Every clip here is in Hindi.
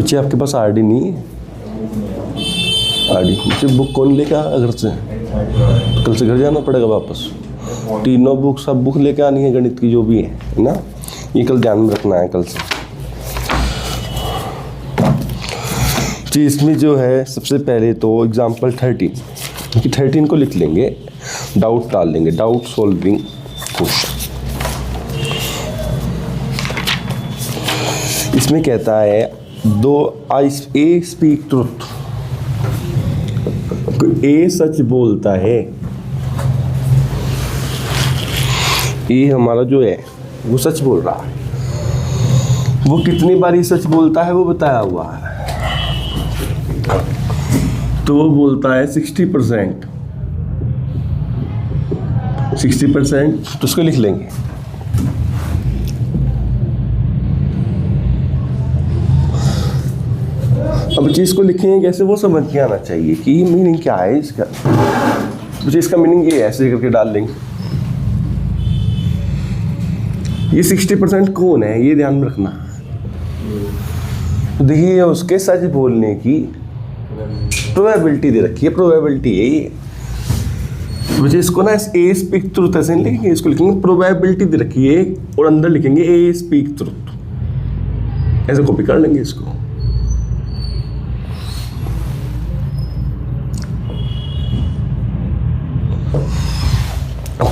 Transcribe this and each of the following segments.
बच्चे आपके पास आरडी नहीं है? आरडी बच्चे बुक कौन लेके आया घर से? कल से घर जाना पड़ेगा वापस। तीनों बुक सब बुक लेके आनी है गणित की जो भी है ना, ये कल ध्यान में रखना है कल से। जी इसमें जो है सबसे पहले तो एग्जाम्पल 13 को लिख लेंगे, डाउट डाल लेंगे, डाउट सॉल्विंग क्वेश्चन। इसमें कहता है ए स्पीक ट्रुथ, ए सच बोलता है। ए हमारा जो है वो सच बोल रहा है। वो कितनी बारी सच बोलता है वो बताया हुआ है, तो वो बोलता है 60%। तो उसको लिख लेंगे। अब चीज़ को लिखेंगे कैसे वो समझ के आना चाहिए कि मीनिंग क्या है इसका। मुझे इसका मीनिंग ये ऐसे करके डाल लेंगे। ये 60% कौन है ये ध्यान में रखना। तो देखिए उसके सच बोलने की प्रोबेबिलिटी दे रखी है, प्रोबेबिलिटी है ये। मुझे इसको ना ए स्पीक ट्रुथ ऐसे नहीं लिखेंगे, इसको लिखेंगे प्रोबेबिलिटी दे रखी है और अंदर लिखेंगे ए स्पीक ट्रुथ, ऐसे कॉपी कर लेंगे इसको।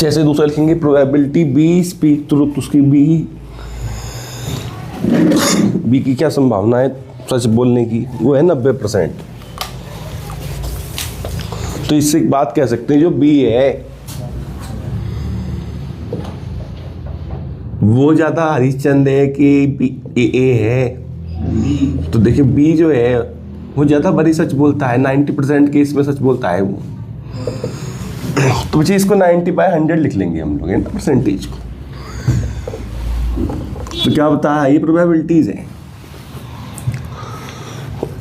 जैसे दूसरा लिखेंगे प्रोबेबिलिटी बी स्पीक ट्रुथ, उसकी बी की क्या संभावना है सच बोलने की, वो है 90%। तो इससे एक बात कह सकते हैं जो बी है वो ज्यादा हरिश्चंद्र है कि ए है। तो देखिए बी जो है वो ज्यादा बड़ी सच बोलता है, 90% केस में सच बोलता है वो। तो बच्चे इसको 90/100 लिख लेंगे हम लोग, है ना, परसेंटेज को। तो क्या बता है ये प्रोबेबिलिटीज है।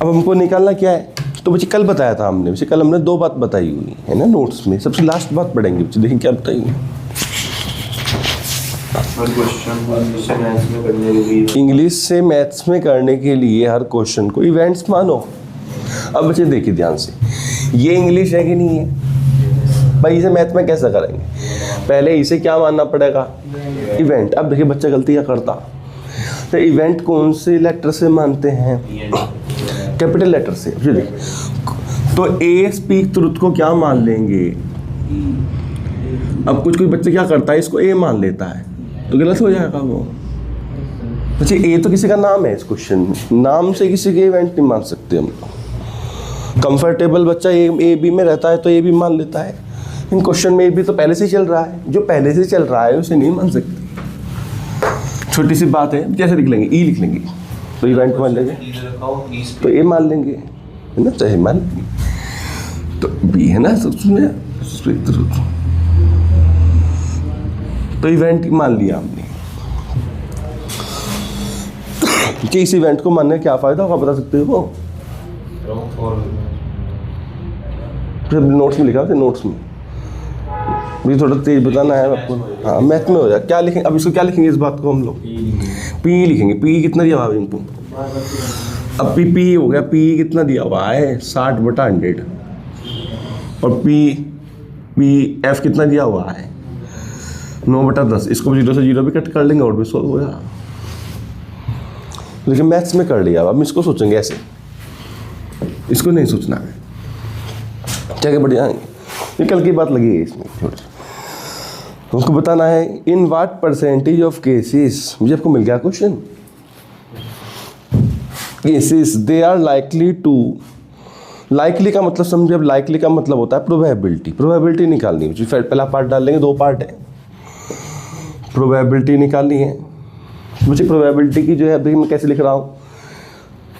अब हमको निकालना क्या है, तो बच्चे कल बताया था हमने, बच्चे कल हमने 2 बात बताई हुई है ना नोट्स में। सबसे लास्ट बात पढ़ेंगे बच्चे, देखिए क्या बताई हुई। इंग्लिश से मैथ्स में करने के लिए हर क्वेश्चन को इवेंट्स मानो। अब बच्चे देखिए ध्यान से, ये इंग्लिश है कि नहीं है भाई, इसे मैथ में कैसे करेंगे। पहले इसे क्या मानना पड़ेगा, इवेंट। अब देखिए बच्चा गलती क्या करता, तो इवेंट कौन से लेटर से मानते हैं, कैपिटल लेटर से। तो ए स्पीक ट्रुथ को क्या मान लेंगे। अब कुछ बच्चे क्या करता है, इसको ए मान लेता है तो गलत हो जाएगा वो। बच्चे ए तो किसी का नाम है इस क्वेश्चन में, नाम से किसी के इवेंट नहीं मान सकते हम लोग। कंफर्टेबल बच्चा ए बी में रहता है तो ए बी मान लेता है। इन क्वेश्चन में भी तो पहले से चल रहा है, जो पहले से चल रहा है उसे नहीं मान सकते। छोटी सी बात है, कैसे लिख लेंगे, ई लिख लेंगे तो इवेंट मान लेंगे, तो ए मान लेंगे, है ना, चाहे मान लेंगे। तो बी है ना सबसे, तो इवेंट मान लिया हमने। कि इस इवेंट को मानने का क्या फायदा होगा बता सकते हो। नोट्स में लिखा है, नोट्स में मुझे थोड़ा तेज बताना है आपको। हाँ मैथ में हो जाए। क्या लिखेंगे अब, इसको क्या लिखेंगे इस बात को हम लोग, पी लिखेंगे। पी कितना दिया हुआ है इनको, अब पी हो गया। पी कितना दिया हुआ है 60/100, और पी एफ कितना दिया हुआ है 9/10। इसको 0 से 0 भी कट कर लेंगे और भी सॉल्व हो जाएगा। लेकिन मैथ्स में कर लिया, अब हम इसको सोचेंगे ऐसे, इसको नहीं सोचना है। क्या बढ़िया, ये कल की बात लगी है इसमें थोड़ी। हमको बताना है in what percentage of cases, मुझे आपको मिल गया question, cases they are likely to. Likely का मतलब समझे, अब लाइकली का मतलब होता है प्रोबेबिलिटी। प्रोबेबिलिटी निकालनी है, पहला पार्ट डाल लेंगे, 2 पार्ट है, प्रोबेबिलिटी निकालनी है। मुझे प्रोबेबिलिटी की जो है, देखिए मैं कैसे लिख रहा हूँ,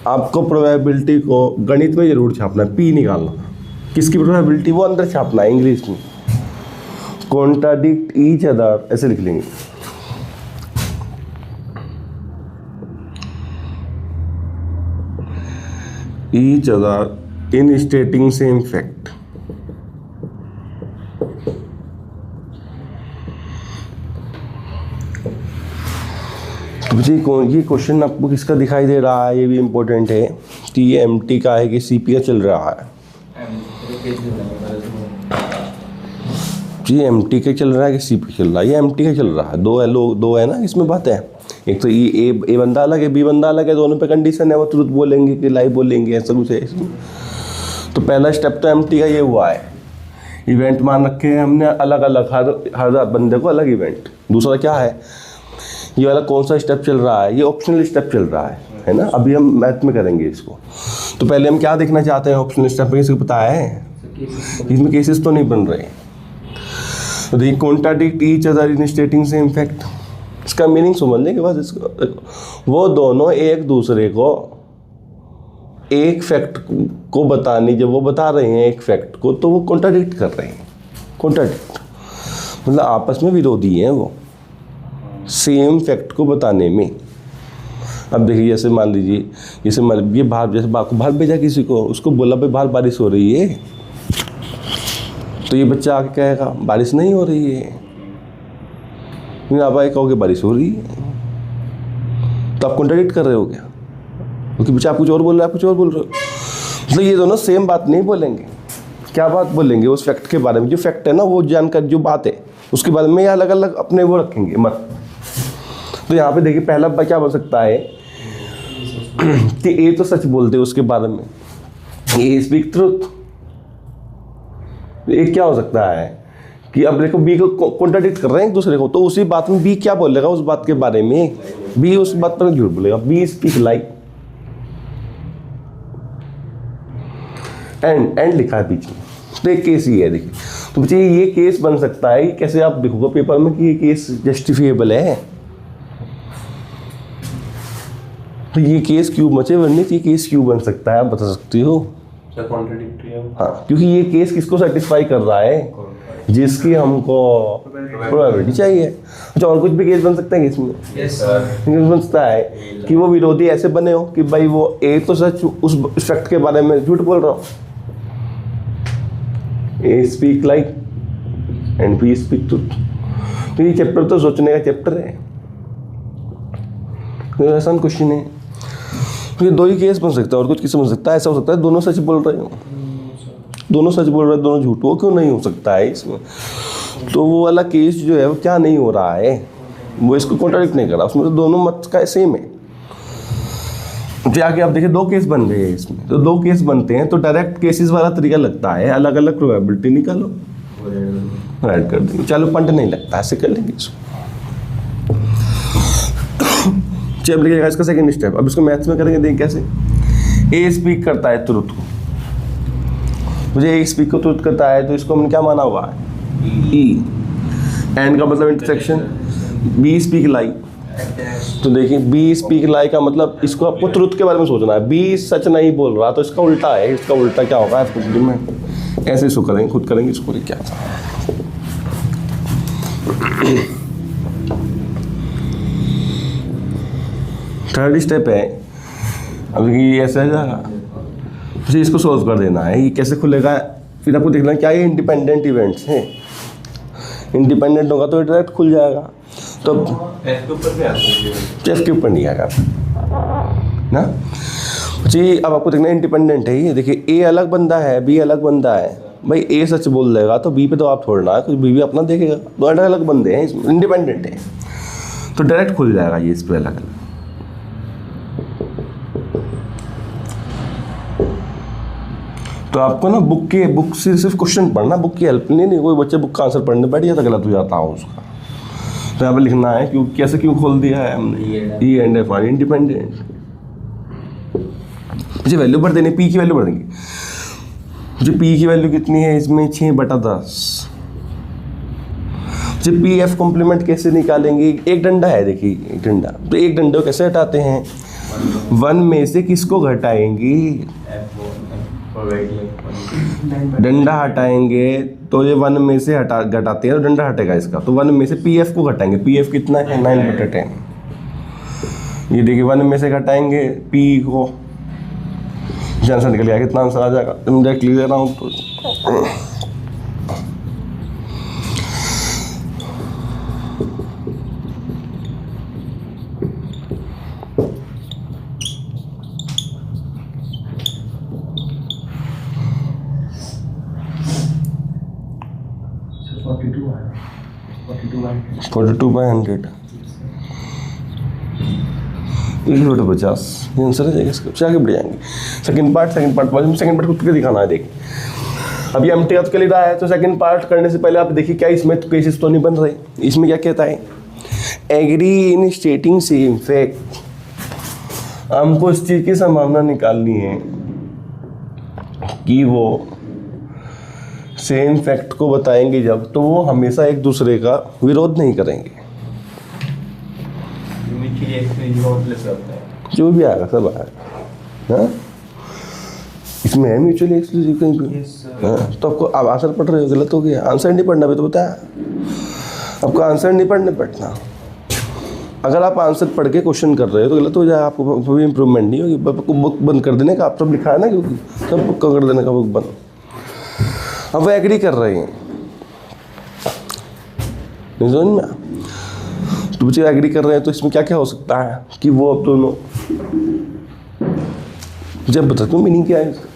आपको प्रोबेबिलिटी को गणित में जरूर छापना है, पी निकालना। किसकी प्रोबेबिलिटी, वो अंदर छापना है इंग्लिश में, कॉन्ट्राडिक्ट ईच अदर ऐसे लिख लेंगे। Each other in stating same fact. जी ये क्वेश्चन आपको किसका दिखाई दे रहा है, ये भी इम्पोर्टेंट है कि ये एमटी का है कि सीपी का चल रहा है। जी एमटी का चल रहा है कि सीपी चल रहा है, ये एमटी का चल रहा है। दो है ना इसमें बात है। एक तो ये ए बंदा अलग है, बी बंदा अलग है, दोनों पे कंडीशन है, वो ट्रुथ बोलेंगे कि लाई बोलेंगे, ऐसा कुछ है इसमें। तो पहला स्टेप तो एमटी का ये हुआ है, इवेंट मान रखे हैं हमने अलग अलग, हर बंदे को अलग इवेंट। दूसरा क्या है, ये वाला कौन सा स्टेप चल रहा है, ये ऑप्शनल स्टेप चल रहा है ना। अभी हम मैथ में करेंगे इसको। तो पहले हम क्या देखना चाहते हैं ऑप्शनल स्टेप में, किसी को पता है? इसमें केसेस तो नहीं बन रहे। तो देखिए contradict each other in stating same fact, इसका मीनिंग समझ लें कि बस इसको, वो दोनों एक दूसरे को एक फैक्ट को बताने, जब वो बता रहे हैं एक फैक्ट को, तो वो कॉन्ट्राडिक्ट कर रहे हैं। कॉन्ट्राडिक्ट मतलब आपस में विरोधी हैं वो सेम फैक्ट को बताने में। अब देखिए जैसे मान लीजिए, जैसे ये बाहर, जैसे बाहर भेजा किसी को, उसको बोला भाई बाहर बारिश हो रही है, तो ये बच्चा आके कहेगा बारिश नहीं हो रही है, फिर आप आए कहोगे बारिश हो रही है, तो आप कॉन्ट्राडिक्ट कर रहे हो क्या? क्योंकि बच्चा आप कुछ और बोल रहा है, आप कुछ और बोल रहे हो। मतलब ये दोनों सेम बात नहीं बोलेंगे। क्या बात बोलेंगे? उस फैक्ट के बारे में, जो फैक्ट है ना, वो जानकर जो बात है उसके बारे में अलग अलग अपने वो रखेंगे मत। तो यहाँ पे देखिए पहला क्या बन सकता है कि ए तो सच बोलते हैं उसके बारे में, ए स्पीक ट्रुथ। एक क्या हो सकता है कि अब देखो बी को कॉन्ट्राडिक्ट कर रहे हैं एक दूसरे को, तो उसी बात में बी क्या बोलेगा उस बात के बारे में, बी उस बात पर झूठ बोलेगा, बी स्पीक लाइक। एंड लिखा है बीच में, तो एक केस ही है देखिए। तो बच्चे ये केस बन सकता है, कैसे आप देखोगे पेपर में कि ये केस जस्टिफिएबल है। तो ये केस क्यों बचे वर्णित, ये केस क्यों बन सकता है, आप बता सकती हो? कॉन्ट्राडिक्टरी है। हाँ, क्योंकि ये केस किसको सेटिस्फाई कर रहा है, जिसकी हमको प्रोबेबिलिटी चाहिए। अच्छा, और कुछ भी केस बन सकते हैं इसमें? Yes sir. बन सकता है कि वो विरोधी ऐसे बने हो कि भाई वो ए तो सच उस फैक्ट के बारे में झूठ बोल रहा हो, A speak like and B speak truth. तो ये चैप्टर तो सोचने का चैप्टर है, तो आसान क्वेश्चन है। तो ये दो ही केस बन सकता है, और कुछ किस बन सकता है? ऐसा हो सकता है दोनों सच बोल रहे हो, दोनों सच बोल रहे हैं, दोनों झूठ, वो क्यों नहीं हो सकता है इसमें? तो वो वाला केस जो है वो क्या नहीं हो रहा है, वो इसको कॉन्ट्राडिक्ट नहीं कर रहा, उसमें तो दोनों मत का सेम है। तो आगे आप देखिए दो केस बन गए हैं इसमें, तो दो केस बनते हैं तो डायरेक्ट केसेस वाला तरीका लगता है, अलग अलग प्रोबेबिलिटी निकालो, ऐड कर देंगे। चलो पंट नहीं लगता, ऐसे कर लेंगे इसको। चलिए लिखिएगा इसका सेकंड स्टेप। अब इसको मैथ्स में करेंगे, देखिए कैसे। ए स्पीक करता है ट्रुथ को, मुझे ए स्पीक को ट्रुथ करता है, तो इसको हमने क्या माना हुआ है? ई। एंड का मतलब इंटरसेक्शन, बी स्पीक लाई। तो देखिए बी स्पीक लाई का मतलब इसको आपको ट्रुथ के बारे में सोचना है। बी सच नहीं बोल रहा, तो इसका उल्टा है। इसका उल्टा क्या होगा इसको में ऐसे इसको करेंगे, खुद करेंगे इसको। क्या थर्ड स्टेप है, अब ये ऐसा है जाएगा, फिर इसको सोल्व कर देना है। ये कैसे खुलेगा, फिर आपको देखना है क्या ये इंडिपेंडेंट इवेंट्स हैं। इंडिपेंडेंट होगा तो डायरेक्ट खुल जाएगा। तो एफ के ऊपर भी आते हैं, एफ के ऊपर नहीं आएगा ना जी। अब आपको देखना इंडिपेंडेंट है ये। देखिए ए अलग बंदा है, बी अलग बंदा है। भाई ए सच बोल देगा तो बी पे तो आप छोड़ना है, कुछ बी भी अपना देखेगा। दो अलग अलग बंदे हैं, इंडिपेंडेंट है, तो डायरेक्ट खुल जाएगा ये इस पर अलग अलग। तो आपको ना बुक से सिर्फ क्वेश्चन पढ़ना, बुक की हेल्प नहीं कोई बच्चे बुक का आंसर पढ़ने बैठ जाता, गलत हो जाता हो उसका। तो यहाँ पे लिखना है क्यों, कैसे क्यों खोल दिया है हमने, E and F R independent. मुझे वैल्यू भर देनी, पी की वैल्यू भर देंगे। मुझे पी की वैल्यू कितनी है इसमें, 6/10। मुझे पी एफ कॉम्प्लीमेंट कैसे निकालेंगे, एक डंडा है देखिए, एक डंडा। तो एक डंडे को कैसे हटाते हैं, 1 में से किसको घटाएंगे, डंडा हटाएंगे। तो ये 1 में से घटाते हैं तो डंडा हटेगा इसका, तो 1 में से पी एफ को घटाएंगे। पी एफ कितना है, 9/10। ये देखिए 1 में से घटाएंगे पी को, आंसर निकल गया। कितना आंसर आ जाएगा, तुम डायरेक्टली दे रहा हूँ तो 42/100 1/50 ये आंसर है जाएगा इसका। आगे बढ़ जाएंगे। सेकंड पार्ट खुद के दिखाना है। देखिए अभी एम टी के लिए रहा है, तो सेकंड पार्ट करने से पहले आप देखिए क्या इसमें तो केसेस तो नहीं बन रहे। इसमें क्या कहता है, agree in stating same fact. हमको इस चीज़ की संभावना निकालनी है कि वो सेम फैक्ट को बताएंगे जब, तो वो हमेशा एक दूसरे का विरोध नहीं करेंगे। जो भी आएगा सब आएगा। हाँ इसमें है म्यूचुअली एक्सक्लूसिव कहीं पे। हाँ तो आपको अब आंसर पढ़ रहे हो, गलत हो गया। आंसर नहीं पढ़ना भी तो बताया आपको, आंसर नहीं पढ़ने बैठना। अगर आप आंसर पढ़ के क्वेश्चन कर रहे हो तो गलत हो जाए, आपको भी इंप्रूवमेंट नहीं होगी। आपको बुक बंद कर देने का, आप सब लिखा है ना, क्योंकि सब बुक कर देने का, बुक बंद। अब वो एग्री कर रहे हैं, नहीं समझ में? तो बच्चे एग्री कर रहे हैं, तो इसमें क्या क्या हो सकता है कि वो अब दोनों जब बता दूँ मीनिंग क्या है इसका।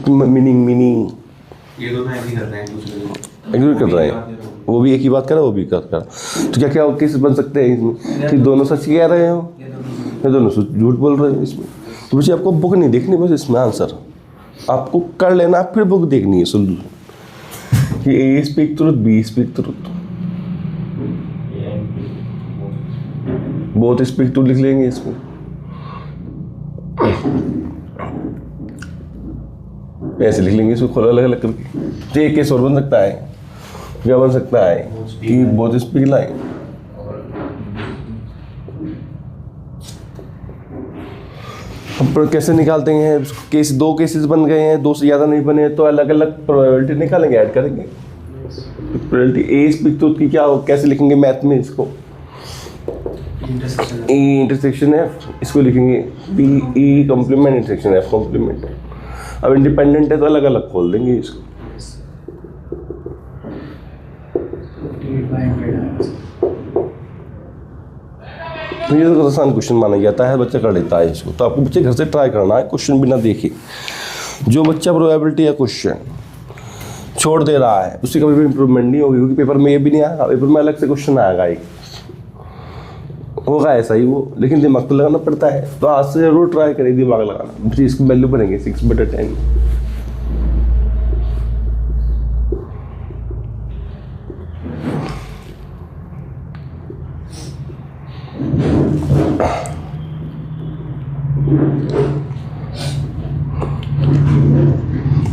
मीनिंग ये दोनों एग्री कर रहे हैं दूसरे को, एग्री कर रहे हैं, वो भी एक ही बात कर रहा है, वो भी कर रहा है। तो क्या क्या केस बन सकते हैं इसमें कि दोनों सच कह रहे हो या दोनों झूठ बोल रहे हो इसमें। तो बच्चे आपको बुक नहीं देखनी, बस इसमें आंसर आपको कर लेना, फिर बुक देखनी है सोल्यूशन कि A speak truth, B speak truth, both speak truth लिख लेंगे इसमें। ऐसे लिख लेंगे इसको खोला अलग अलग करके। तो एक केस और बन सकता है, क्या बन सकता है कि बोथ स्पीक लाइक। अब कैसे निकालते हैं केस, दो केसेस बन गए हैं, दो से ज़्यादा नहीं बने तो अलग अलग प्रोबेबिलिटी निकालेंगे, ऐड करेंगे। प्रोबेबिलिटी ए स्पीक ट्रुथ की क्या हो, कैसे लिखेंगे मैथ में इसको, ए इंटरसेक्शन एफ, इसको लिखेंगे B E complement intersection F complement. अब इंडिपेंडेंट है तो अलग अलग खोल देंगे इसको। तो ये तो आसान क्वेश्चन माना जाता है, बच्चा कर लेता है इसको। तो आपको बच्चे घर से ट्राई करना है, क्वेश्चन बिना देखे। जो बच्चा प्रोबेबिलिटी या क्वेश्चन छोड़ दे रहा है उससे कभी भी इंप्रूवमेंट नहीं होगी, क्योंकि पेपर में ये भी नहीं आएगा, पेपर में अलग से क्वेश्चन आएगा, एक होगा ऐसा ही वो, लेकिन दिमाग तो लगाना पड़ता है। तो आज से जरूर ट्राई करें दिमाग लगाना। इसकी वैल्यू बनेंगे 6/10।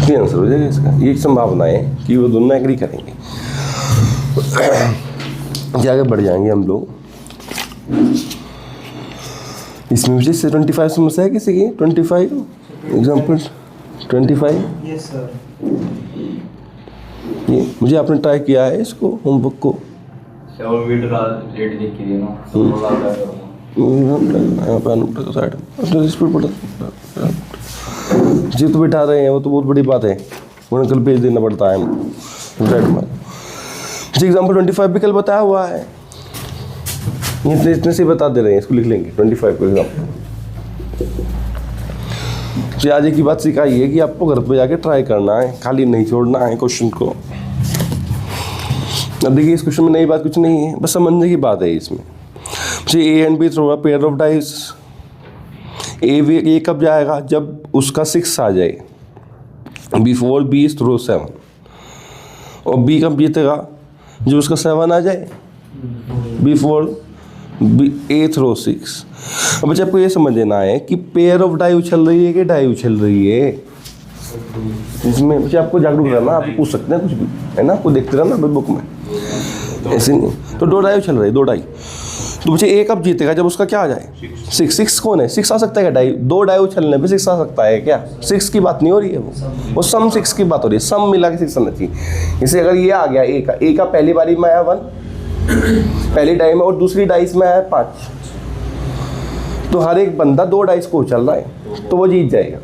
ये आंसर हो जाएगा इसका। ये एक संभावना है कि वो दोनों एग्री करेंगे। आगे बढ़ जाएंगे हम लोग। इसमें मुझे 25 समस्या है किसी की, 25 एग्जाम्पल 25। Yes sir. ये मुझे आपने ट्राई किया है इसको, होमवर्क को। जी तो बिठा रहे हैं, वो तो बहुत बड़ी बात है, उन्हें कल भेज देना पड़ता है जी। एग्जाम्पल 25 भी कल बताया हुआ है, इतने से बता दे रहे हैं, इसको लिख लेंगे 25 को एग्जाम्पल। तो आज एक ही बात सिखाई है कि आपको घर पे जाके ट्राई करना है, खाली नहीं छोड़ना है क्वेश्चन को। अब देखिए इस क्वेश्चन में नई बात कुछ नहीं है, बस समझने की बात है इसमें। मुझे A and B throw a pair of dice. A कब जाएगा, जब उसका 6 आ जाए, बिफोर बी इज थ्रो 7। और बी कब जीतेगा, जब उसका 7 आ जाए, बिफोर ए थ्रो 6। अब बच्चे आपको ये समझ लेना है कि पेयर ऑफ डाई उछल रही है कि डाई उछल रही है। इसमें बच्चे आपको जागरूक रहना, आप पूछ सकते हैं कुछ भी, है ना, आपको देखते रहना बुक में, ऐसे नहीं। तो 2 डाई उछल रही, 2 डाई। तो बच्चे ए कब जीतेगा, जब उसका क्या आ जाए 6 कौन है, 6 आ सकता है क्या, डाई 2 डाई उछलने पे 6 आ सकता है क्या। 6 की बात नहीं हो रही है, वो सम 6 की बात हो रही है, सम मिला के 6 आना चाहिए। जैसे अगर ये आ गया ए का पहली बारी में आया 1 पहली डाई में, और दूसरी डाइस में आया 5, तो हर एक बंदा 2 डाइस को उछल रहा है, तो वो जीत जाएगा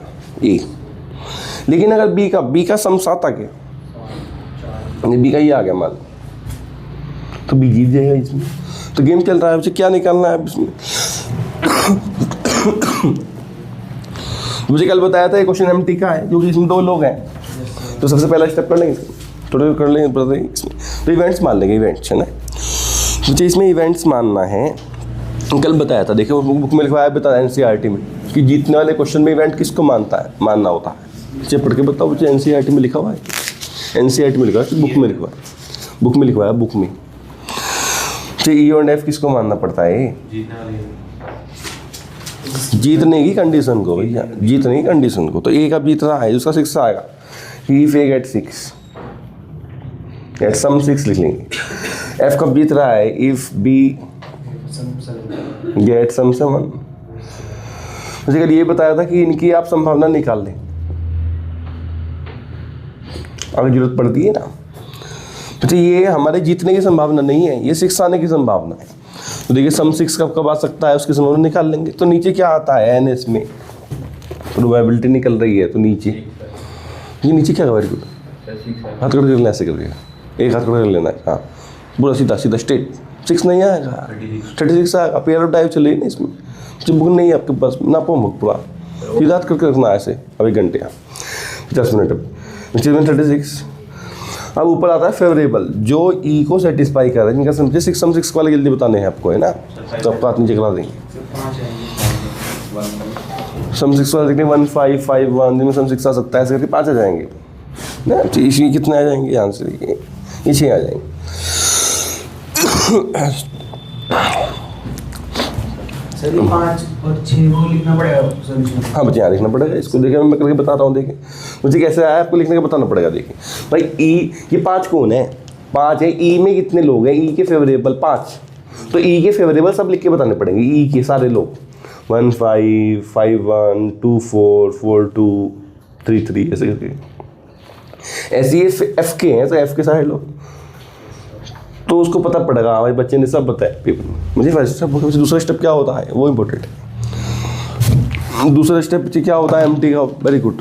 ए। लेकिन अगर बी का सम 7 आ गया, बी का ये आ गया मान, तो बी जीत जाएगा इसमें। तो गेम चल रहा है, मुझे क्या निकालना है इसमें। मुझे कल बताया था ये क्वेश्चन एमटी का है क्योंकि इसमें 2 लोग हैं। तो सबसे पहला स्टेप कर लेंगे थोड़ा कर लेंगे ब्रदर इसमें। तो इवेंट्स मान लेंगे, इवेंट्स है ना। मुझे इसमें इवेंट्स मानना है। कल बताया था, देखिए बुक में लिखवाया बता एनसीईआरटी में कि जीतने वाले क्वेश्चन में इवेंट किसको मानना होता है। मुझे पढ़ के बताओ, मुझे एनसीईआरटी में लिखा हुआ है, एनसीईआरटी में लिखा है, बुक में लिखवाया बुक में। तो ई और एफ किसको मानना पड़ता है? जीतने की कंडीशन को भैया, जीतने की कंडीशन को। तो ए कब जीत रहा है, उसका 6 आएगा। If A get 6 get sum 6 लिख लेंगे। एफ कब जीत रहा है? If B get sum 7। मुझे कल ये बताया था कि इनकी आप संभावना निकाल लें अगर जरूरत पड़ती है ना। तो ये हमारे जीतने की संभावना नहीं है, ये 6 आने की संभावना है। तो देखिए सम 6 कब आ सकता है उसकी संभावना निकाल लेंगे। तो नीचे क्या आता है एन एस में प्रोबेबिलिटी निकल रही है। तो नीचे ये नीचे क्या वेरी गुड, हाथ कर लेना, ऐसे करिएगा, एक हाथ कर लेना है। हाँ पूरा सीधा स्ट्रेट 6 नहीं आएगा, 36 आएगा। पेयर ऑफ डाइव चले ना इसमें, जो बुक नहीं है आपके पास ना पो मुख पूरा सीधा हाथ करके रखना है ऐसे। अब 1 घंटे 50 मिनट अब 36। अब ऊपर आता है फेवरेबल, जो ई को सेटिस्फाई कर रहा है, जिनका समझे 6 सम 6 वाले जल्दी बताने हैं आपको, है ना। तो आपको हाथ नीचे करा देंगे। सम 6 वाले देखने 1 5 5 1 जिनमें सम 6 आ सकता है, ऐसे करके 5 आ जाएंगे ना। इसमें कितने आ जाएंगे आंसर? ये 6 आ जाएंगे। सर 5 और 6 वो लिखना पड़ेगा सॉल्यूशन। हाँ बच्चे यहाँ लिखना पड़ेगा इसको। देखिए मैं करके बता रहा हूँ, देखिए मुझे कैसे आया आपको लिखने का बताना पड़ेगा। देखिए भाई ई ये 5 कौन है? 5 है। ई में कितने लोग हैं? ई के फेवरेबल 5। तो ई के फेवरेबल सब लिख के बताने पड़ेंगे। ई के सारे लोग 1 5 5 1 2 4 4 2 3 3 ऐसे करके। ऐसे ये एफ के हैं, तो एफ के सारे लोग, तो उसको पता पड़ेगा। हमारे बच्चे ने सब बताया पेपर में। मुझे फर्स्ट स्टेप, दूसरा स्टेप क्या होता है वो इम्पोर्टेंट है। दूसरा स्टेप क्या होता है एमटी का? Very good.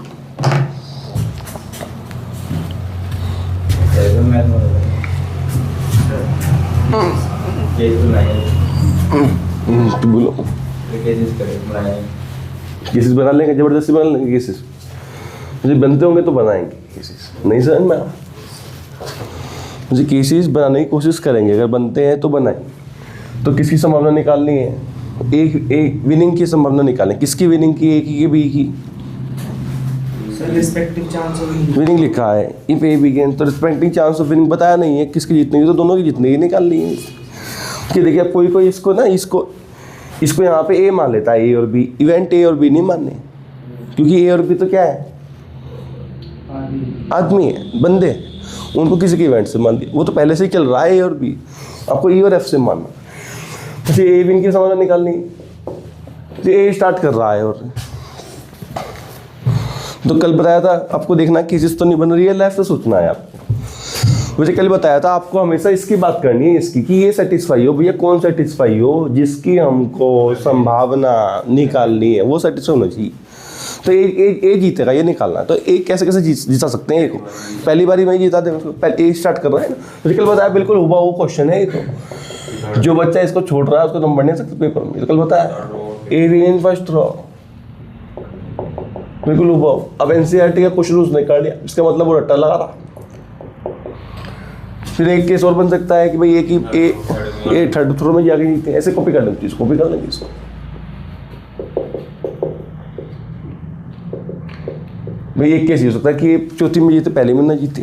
बोलो केसेस बना लेंगे, जबरदस्ती बना लेंगे केसेस। मुझे बनते होंगे तो बनाएंगे केसेस, नहीं समझ में मुझे केसेस बनाने की कोशिश करेंगे। अगर बनते हैं तो बनाएं। तो किसकी संभावना निकालनी है? एक विनिंग की संभावना निकालें। किसकी विनिंग की? ए की बी की? Sir respective chance of winning लिखा है इफ ए बी गेन, तो रिस्पेक्टिव चांस ऑफ विनिंग बताया नहीं है किसकी जीतने की, तो दोनों की जीतने की निकालनी है। कि देखिए कोई इसको ना इसको यहाँ पे ए मान लेता है, ए और बी। इवेंट ए और बी नहीं मानने, क्योंकि ए और बी तो क्या है? आदमी है, बंदे। उनको किसी के इवेंट से मान दिया, वो तो पहले से ही चल रहा है ए और बी। आपको ई और एफ से मानना। अच्छा ए विन की समाधान निकालनी, तो ए स्टार्ट कर रहा है। और तो कल बताया था आपको, देखना केसेस तो नहीं बन रही है, लाइफ से सोचना है आपको। मुझे कल बताया था आपको हमेशा इसकी बात करनी है, इसकी कि ये सेटिस्फाई हो। भैया कौन सेटिस्फाई हो? जिसकी हमको संभावना निकालनी है वो सेटिस्फाई होना चाहिए। तो ए जीतेगा, ये निकालना है। तो ए कैसे जीता सकते हैं? ए को पहली बार में जीता दे, पहले ए स्टार्ट कर रहा है ना। मुझे कल बताया बिल्कुल हुबहू क्वेश्चन है ये। तो जो बच्चा इसको छोड़ रहा है उसको तुम पढ़ नहीं सकते पेपर में। कल बताया ए विन फर्स्ट रो, बिल्कुल हुबहू। अब एनसीईआरटी का क्वेश्चन उसने कर दिया, इसका मतलब वो रट्टा लगा रहा। फिर एक केस और बन सकता है कि भाई ए थर्ड थ्रो में जाके जीते, ऐसे कॉपी कर लेंगे, कॉपी कर लेंगे इसको। भाई एक केस ये हो सकता है कि चौथी में जीते, पहले में ना जीते।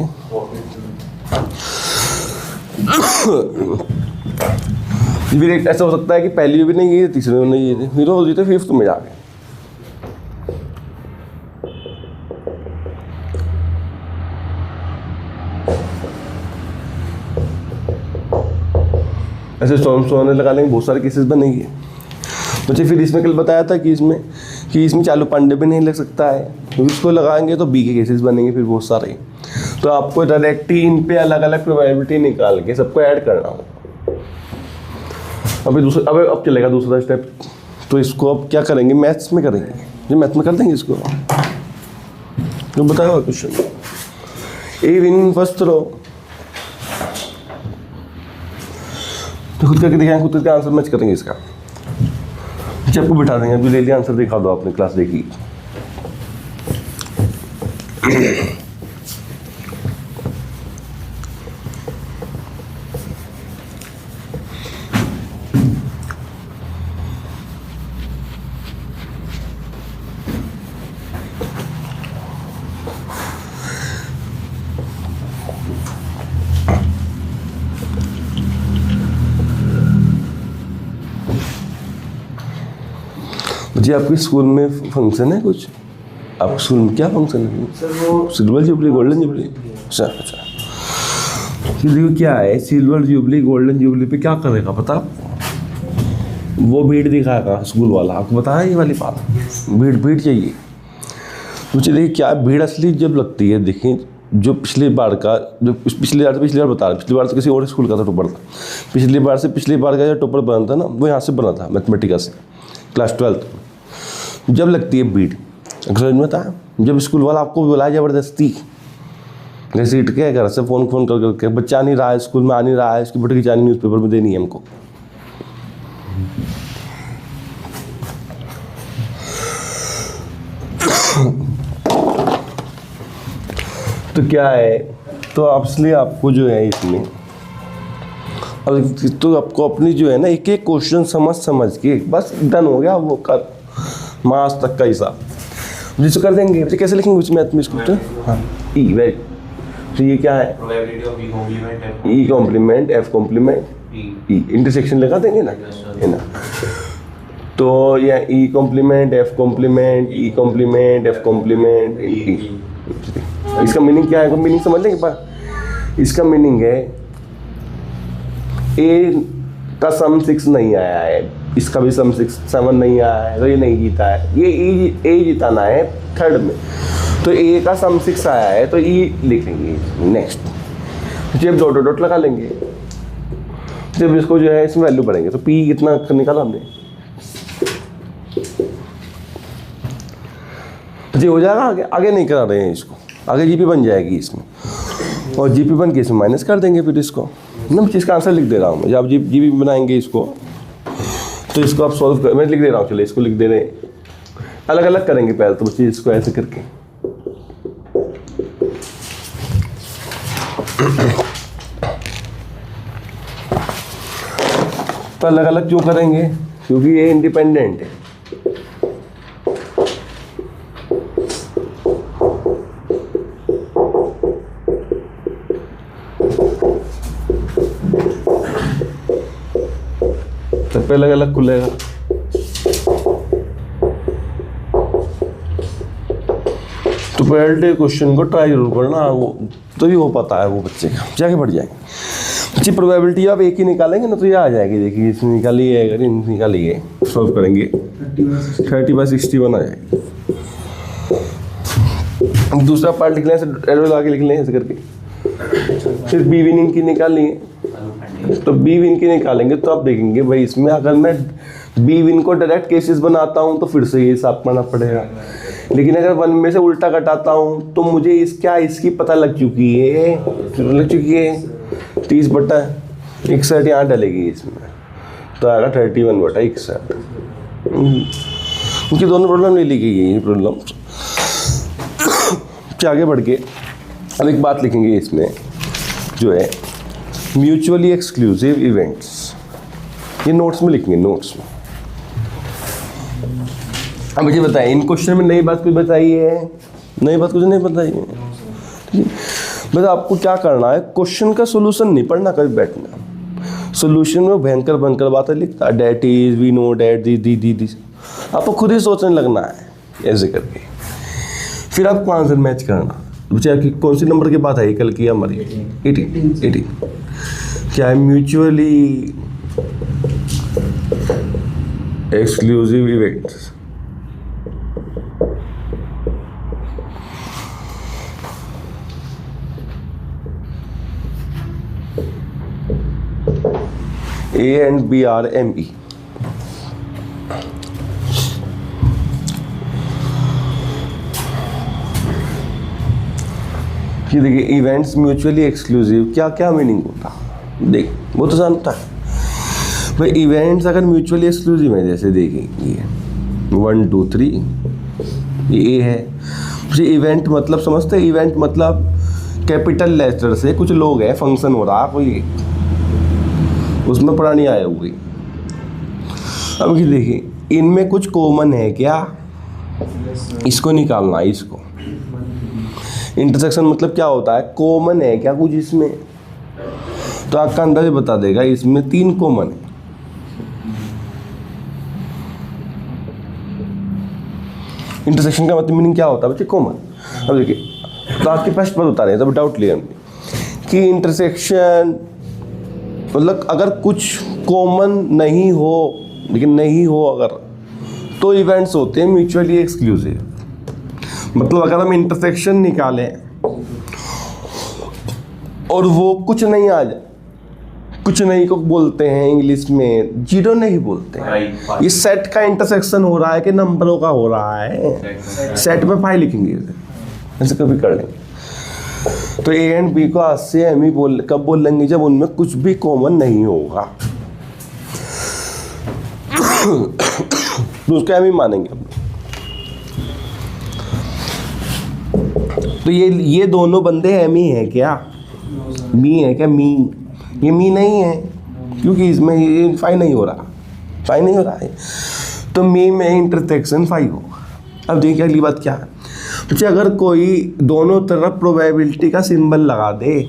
फिर एक ऐसा हो सकता है कि पहली में भी नहीं जीते, तीसरे में नहीं जीते, फिर वो जीते फिफ्थ में जाके। ऐसे सोने लगा लेंगे, बहुत सारे केसेस बनेंगे। मुझे फिर इसमें कल बताया था कि इसमें चालू पांडे भी नहीं लग सकता है, क्योंकि इसको लगाएंगे तो बी के केसेस बनेंगे फिर बहुत सारे। तो आपको डायरेक्ट ही इन पे अलग अलग प्रोबेबिलिटी निकाल के सबको ऐड करना हो। अब चलेगा दूसरा स्टेप। तो इसको अब क्या करेंगे? मैथ्स में करेंगे। जो मैथ में कर देंगे इसको, तो बताओ question. A win first row, तो खुद करके दिखाएं, खुद करके आंसर मैच करेंगे इसका। आपको बिठा देंगे, अभी ले लिया आंसर दिखा दो आपने, क्लास देखी। जी आपके स्कूल में फंक्शन है कुछ? आपके स्कूल में क्या फंक्शन है? सर वो सिल्वर जुबली, गोल्डन जुबली? अच्छा। कि देखो क्या है, सिल्वर जुबली गोल्डन जुबली पे क्या करेगा पता आपको? वो भीड़ दिखाएगा स्कूल वाला, आपको बताया ये वाली बात। भीड़ चाहिए तो चलिए क्या भीड़ असली जब लगती है, देखिए जो पिछली बार का, जो पिछली बार बता रहा, पिछली बार तो किसी और स्कूल का था टॉपर था, पिछली बार का जो टॉपर बना था ना, वो यहाँ से बना था मैथमेटिक्स से, क्लास 12। जब लगती है भीड़, समझ में आता है, जब स्कूल वाला आपको बुलाया ज़बरदस्ती, घसीट के घर से फ़ोन करके, बच्चा नहीं रहा है स्कूल में, आ नहीं रहा है, इसकी फोटो खिंचानी न्यूज़पेपर में देनी है हमको। तो क्या है, तो इसलिए आपको जो है इसमें, अब तो आपको अपनी जो है ना एक एक क्वेश्चन समझ के बस डन हो गया, वो कर मास तक का हिसाब जिसको कर देंगे। तो कैसे लिखेंगे उस मैथ में इसको? तो हाँ ई वेरी, तो ये क्या है, probability of E complement F complement E, intersection लगा देंगे ना, है ना। तो ये E complement F complement E complement F complement E. इसका मीनिंग क्या है, मीनिंग समझ लेंगे पर इसका मीनिंग है ए का सम 6 नहीं आया है, इसका भी सम 7 नहीं आया है, तो ये नहीं जीता है। ये ए जिताना है थर्ड में, तो ए का सम 6 आया है तो ई लिख लेंगे। नेक्स्ट जब डॉट लगा लेंगे, जब इसको जो है इसमें वैल्यू बढ़ेंगे तो पी कितना निकाला हमने, जी हो जाएगा। आगे नहीं करा रहे हैं इसको, आगे जीपी बन जाएगी इसमें, और जीपी बन के इसमें माइनस कर देंगे फिर इसको ना। इसका आंसर लिख दे रहा हूँ मैं, जब आप जीपी बनाएंगे इसको, तो इसको आप सॉल्व कर, मैं लिख दे रहा हूँ, चलिए इसको लिख दे रहे हैं, अलग अलग करेंगे पहले तो बच्चे इसको ऐसे करके। तो अलग अलग क्यों करेंगे, क्योंकि ये इंडिपेंडेंट है। सब पे अलग अलग खुलेगा। तो पहले क्वेश्चन को ट्राई जरूर करना, वो तो भी हो पाता है वो बच्चे का, जाके बढ़ जाएंगे अच्छी प्रोबेबिलिटी। आप एक ही निकालेंगे ना तो ये आ जाएगी, देखिए इसमें निकालिए, अगर निकालिए सॉल्व करेंगे 30/61 आ जाएगी। दूसरा पार्ट लिख लें, एरो लगा के लिख लें ऐसे करके। फिर बी विनिंग की निकालिए, तो बी विन की निकालेंगे तो आप देखेंगे भाई इसमें अगर मैं बी विन को डायरेक्ट केसेस बनाता हूँ तो फिर से ये हिसाब करना पड़ेगा, लेकिन अगर 1 में से उल्टा घटाता हूँ तो मुझे इसकी पता लग चुकी है 30/61 यहाँ डलेगी इसमें, तो आएगा 31/61। क्योंकि दोनों प्रॉब्लम ले ली गई है ये प्रॉब्लम। आगे बढ़ के अब एक बात लिखेंगे इसमें जो है म्यूचुअली एक्सक्लूसिव इवेंट्स, ये नोट्स में लिखेंगे, नोट्स में। अब मुझे बताइए इन क्वेश्चन में नई बात कुछ बताई है, नई बात कुछ नहीं बताई है, ठीक है। बस आपको क्या करना है, क्वेश्चन का सोल्यूशन नहीं पढ़ना कभी बैठना, सोल्यूशन में भयंकर बनकर बातें लिखता है, that is we know that this, आपको खुद ही सोचने लगना है ऐसे करके, फिर आपको आंसर मैच करना। बच्चे आपकी कौन सी नंबर की बात है कल की हमारी 18 क्या है, mutually exclusive events. A and B are ME। ये देखिए इवेंट्स म्यूचुअली एक्सक्लूसिव क्या क्या मीनिंग होता है, देख वो तो जानता है भाई। इवेंट्स अगर म्यूचुअली एक्सक्लूसिव है, जैसे देखिए ये 1 2 3 ये A है, जी इवेंट मतलब समझते हैं? इवेंट मतलब कैपिटल लेटर से कुछ लोग हैं, फंक्शन हो रहा कोई, उसमें पुरानी आया हुई। अब ये देखिए इनमें कुछ कॉमन है क्या, इसको निकालना है। इसको इंटरसेक्शन मतलब क्या होता है, कॉमन है क्या कुछ इसमें, तो आपका अंदाजा बता देगा इसमें 3 कॉमन है। इंटरसेक्शन का मतलब मीनिंग क्या होता है बच्चे, कॉमन। अब देखिए तो आपके पास बता रहे हैं, तब डाउट लिया हमने कि इंटरसेक्शन मतलब अगर कुछ कॉमन नहीं हो, लेकिन नहीं हो अगर, तो इवेंट्स होते हैं म्यूचुअली एक्सक्लूसिव। मतलब अगर हम इंटरसेक्शन निकालें और वो कुछ नहीं आ जाए, कुछ नहीं को बोलते हैं इंग्लिश में जीरो नहीं बोलते हैं। ये सेट का इंटरसेक्शन हो रहा है कि नंबरों का हो रहा है, सेट में 5 लिखेंगे, ऐसे कभी कर लेंगे। तो ए एंड बी को आज से एम ही कब बोल लेंगे, जब उनमें कुछ भी कॉमन नहीं होगा तो उसको एम ही मानेंगे हम। तो ये दोनों बंदे एम ही है क्या, मी है क्या, मी, ये मी नहीं है क्योंकि इसमें ये 5 नहीं हो रहा है, तो मी में इंटरसेक्शन 5 होगा। अब देखिए अगली बात क्या है, तो अगर कोई दोनों तरफ प्रोबेबिलिटी का सिंबल लगा दे,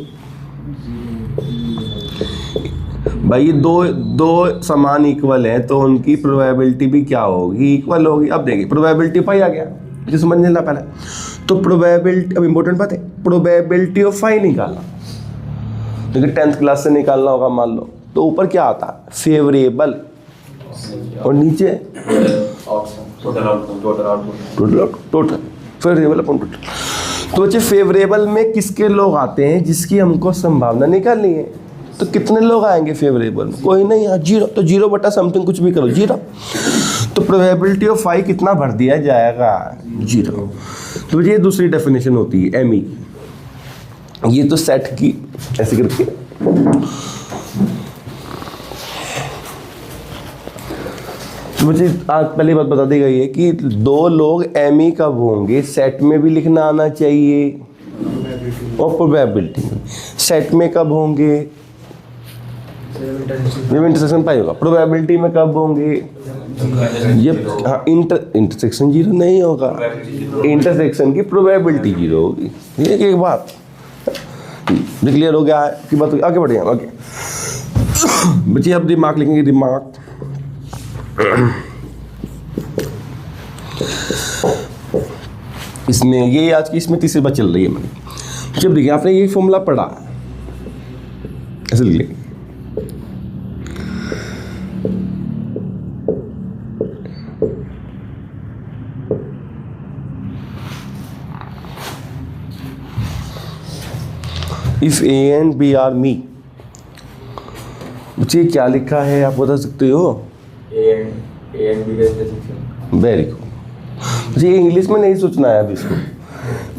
भाई दो समान इक्वल हैं तो उनकी प्रोबेबिलिटी भी क्या होगी, इक्वल होगी। अब देखिए प्रोबेबिलिटी 5 आ गया, मुझे समझ लेना पहले। तो प्रोबेबिलिटी, अब इंपॉर्टेंट बात है, प्रोबेबिलिटी ऑफ 5 निकाला, देखिए 10th क्लास से निकालना होगा मान लो, तो ऊपर क्या आता है, फेवरेबल, और नीचे टोटल फेवरेबल अपन टोटल। तो बच्चे फेवरेबल में किसके लोग आते हैं, जिसकी हमको संभावना निकालनी है। तो कितने लोग आएंगे फेवरेबल में, कोई नहीं है, 0। तो 0 बटा समथिंग कुछ भी करो 0। तो प्रोबेबिलिटी ऑफ 5 कितना भर दिया जाएगा, 0। तो ये दूसरी डेफिनेशन होती है एम ई। ये तो सेट की ऐसे करके, तो मुझे आज पहली बात बता दी गई है कि 2 लोग एम ई कब होंगे, सेट में भी लिखना आना चाहिए और प्रोबेबिलिटी में। सेट में कब होंगे, जब इंटरसेक्शन 5 होगा। प्रोबेबिलिटी में कब होंगे, ये हाँ इंटरसेक्शन 0 नहीं होगा, इंटरसेक्शन की प्रोबेबिलिटी 0 होगी। ये एक बात क्लियर हो गया है कि बात आगे बढ़िए। ओके बच्चे अब दिमाग लिखेंगे, दिमाग। इसमें ये आज की इसमें तीसरी बात चल रही है मैंने। जब देखिए आपने ये फॉर्मूला पढ़ा, ऐसे लिख लेंगे, if A and B are me. बच्चे क्या लिखा है आप बता सकते हो, ए एंड बी का इंटरसेक्शन। Very good. मुझे इंग्लिश में नहीं सोचना है अब इसको।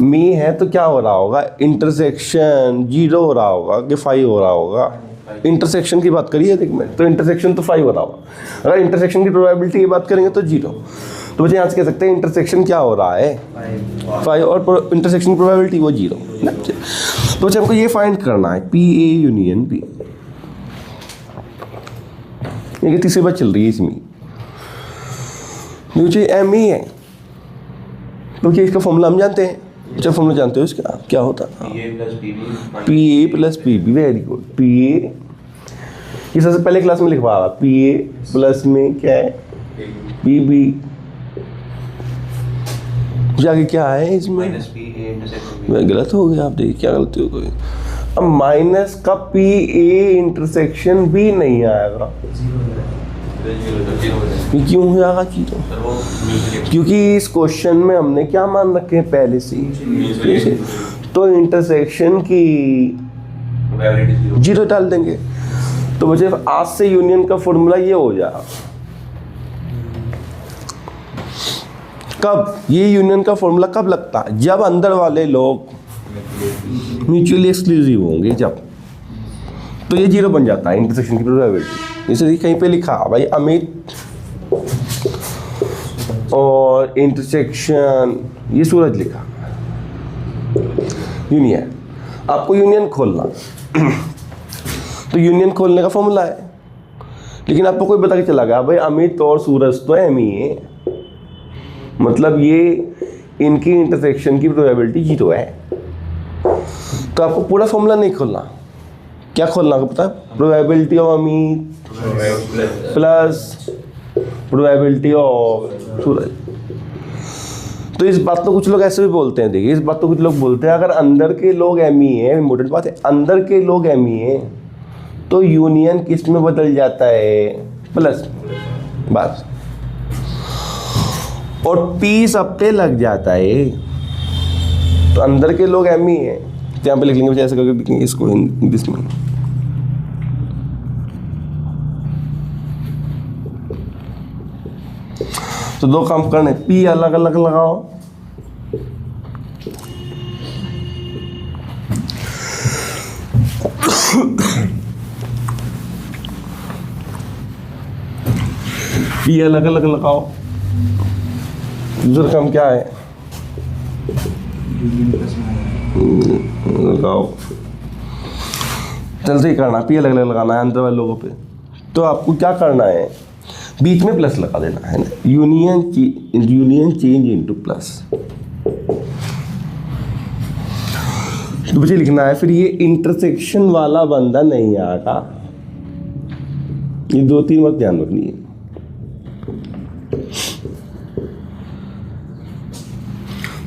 मी है तो क्या हो रहा होगा, इंटरसेक्शन 0 हो रहा होगा कि 5 हो रहा होगा। इंटरसेक्शन की बात करिए देख मैं, तो इंटरसेक्शन तो 5 हो रहा होगा। अगर इंटरसेक्शन की प्रोबेबिलिटी की बात करेंगे तो 0। तो मुझे यहाँ से कह सकते हैं इंटरसेक्शन क्या हो रहा है, 5, और इंटरसेक्शन की प्रोबेबिलिटी वो 0। तो मुझे हमको ये फाइंड करना है, पी ए यूनियन बी। ये तीसरी बात चल रही है इसमें, मुझे एम ही है क्योंकि इसका फॉर्मूला हम जानते हैं। अच्छा फॉर्मूला जानते हो इसका क्या होता है, P A plus P B. Very good. P A ये सबसे पहले क्लास में लिखवा रहा, पी ए प्लस में क्या है, पी बी। आगे क्या है इसमें, गलत हो गया। आप देखिए क्या गलती हो गई। अब माइनस का पी ए इंटरसेक्शन भी नहीं आएगा, क्यों हो जाएगा 0? क्योंकि इस क्वेश्चन में हमने क्या मान रखे हैं पहले से ही, तो इंटरसेक्शन की 0 डाल देंगे। तो मुझे आज से यूनियन का फॉर्मूला ये हो जाएगा। कब ये यूनियन का फॉर्मूला कब लगता है, जब अंदर वाले लोग म्यूचुअली एक्सक्लूसिव होंगे, जब तो ये 0 बन जाता है इंटरसेक्शन की प्रोबेबिलिटी। जैसे कहीं पे लिखा भाई अमित और इंटरसेक्शन, ये सूरज लिखा, यूनियन, आपको यूनियन खोलना तो यूनियन खोलने का फॉर्मूला है, लेकिन आपको कोई बता के चला गया भाई अमित और सूरज तो एम ही है, मतलब ये इनकी इंटरसेक्शन की प्रोबेबिलिटी 0 है, तो आपको पूरा फॉर्मूला नहीं खोलना। क्या खोलना आपको पता है? Probability of Amit plus probability of Suraj. तो इस बात तो कुछ लोग ऐसे भी बोलते हैं, देखिए इस बात तो कुछ लोग बोलते हैं अगर अंदर के लोग एम ही है, इंपॉर्टेंट बात है, अंदर के लोग एम ही है तो यूनियन किस में बदल जाता है? प्लस, बस, और पी सब पे लग जाता है। तो अंदर के लोग एम ही है, यहाँ पे लिख लेंगे, ऐसे करके लिखेंगे इसको इंग्लिश में। तो दो काम करने, पी अलग अलग लगाओ, पी अलग अलग लगाओ। दूसरा काम क्या है? लगाओ, जल्दी करना, पी अलग अलग लगाना है अंदर वाले लोगों पे। तो आपको क्या करना है? बीच में प्लस लगा देना है ना, यूनियन चेंज इनटू प्लस। तो मुझे लिखना है फिर ये इंटरसेक्शन वाला बंदा नहीं आएगा। ये 2-3 बात ध्यान रखनी है।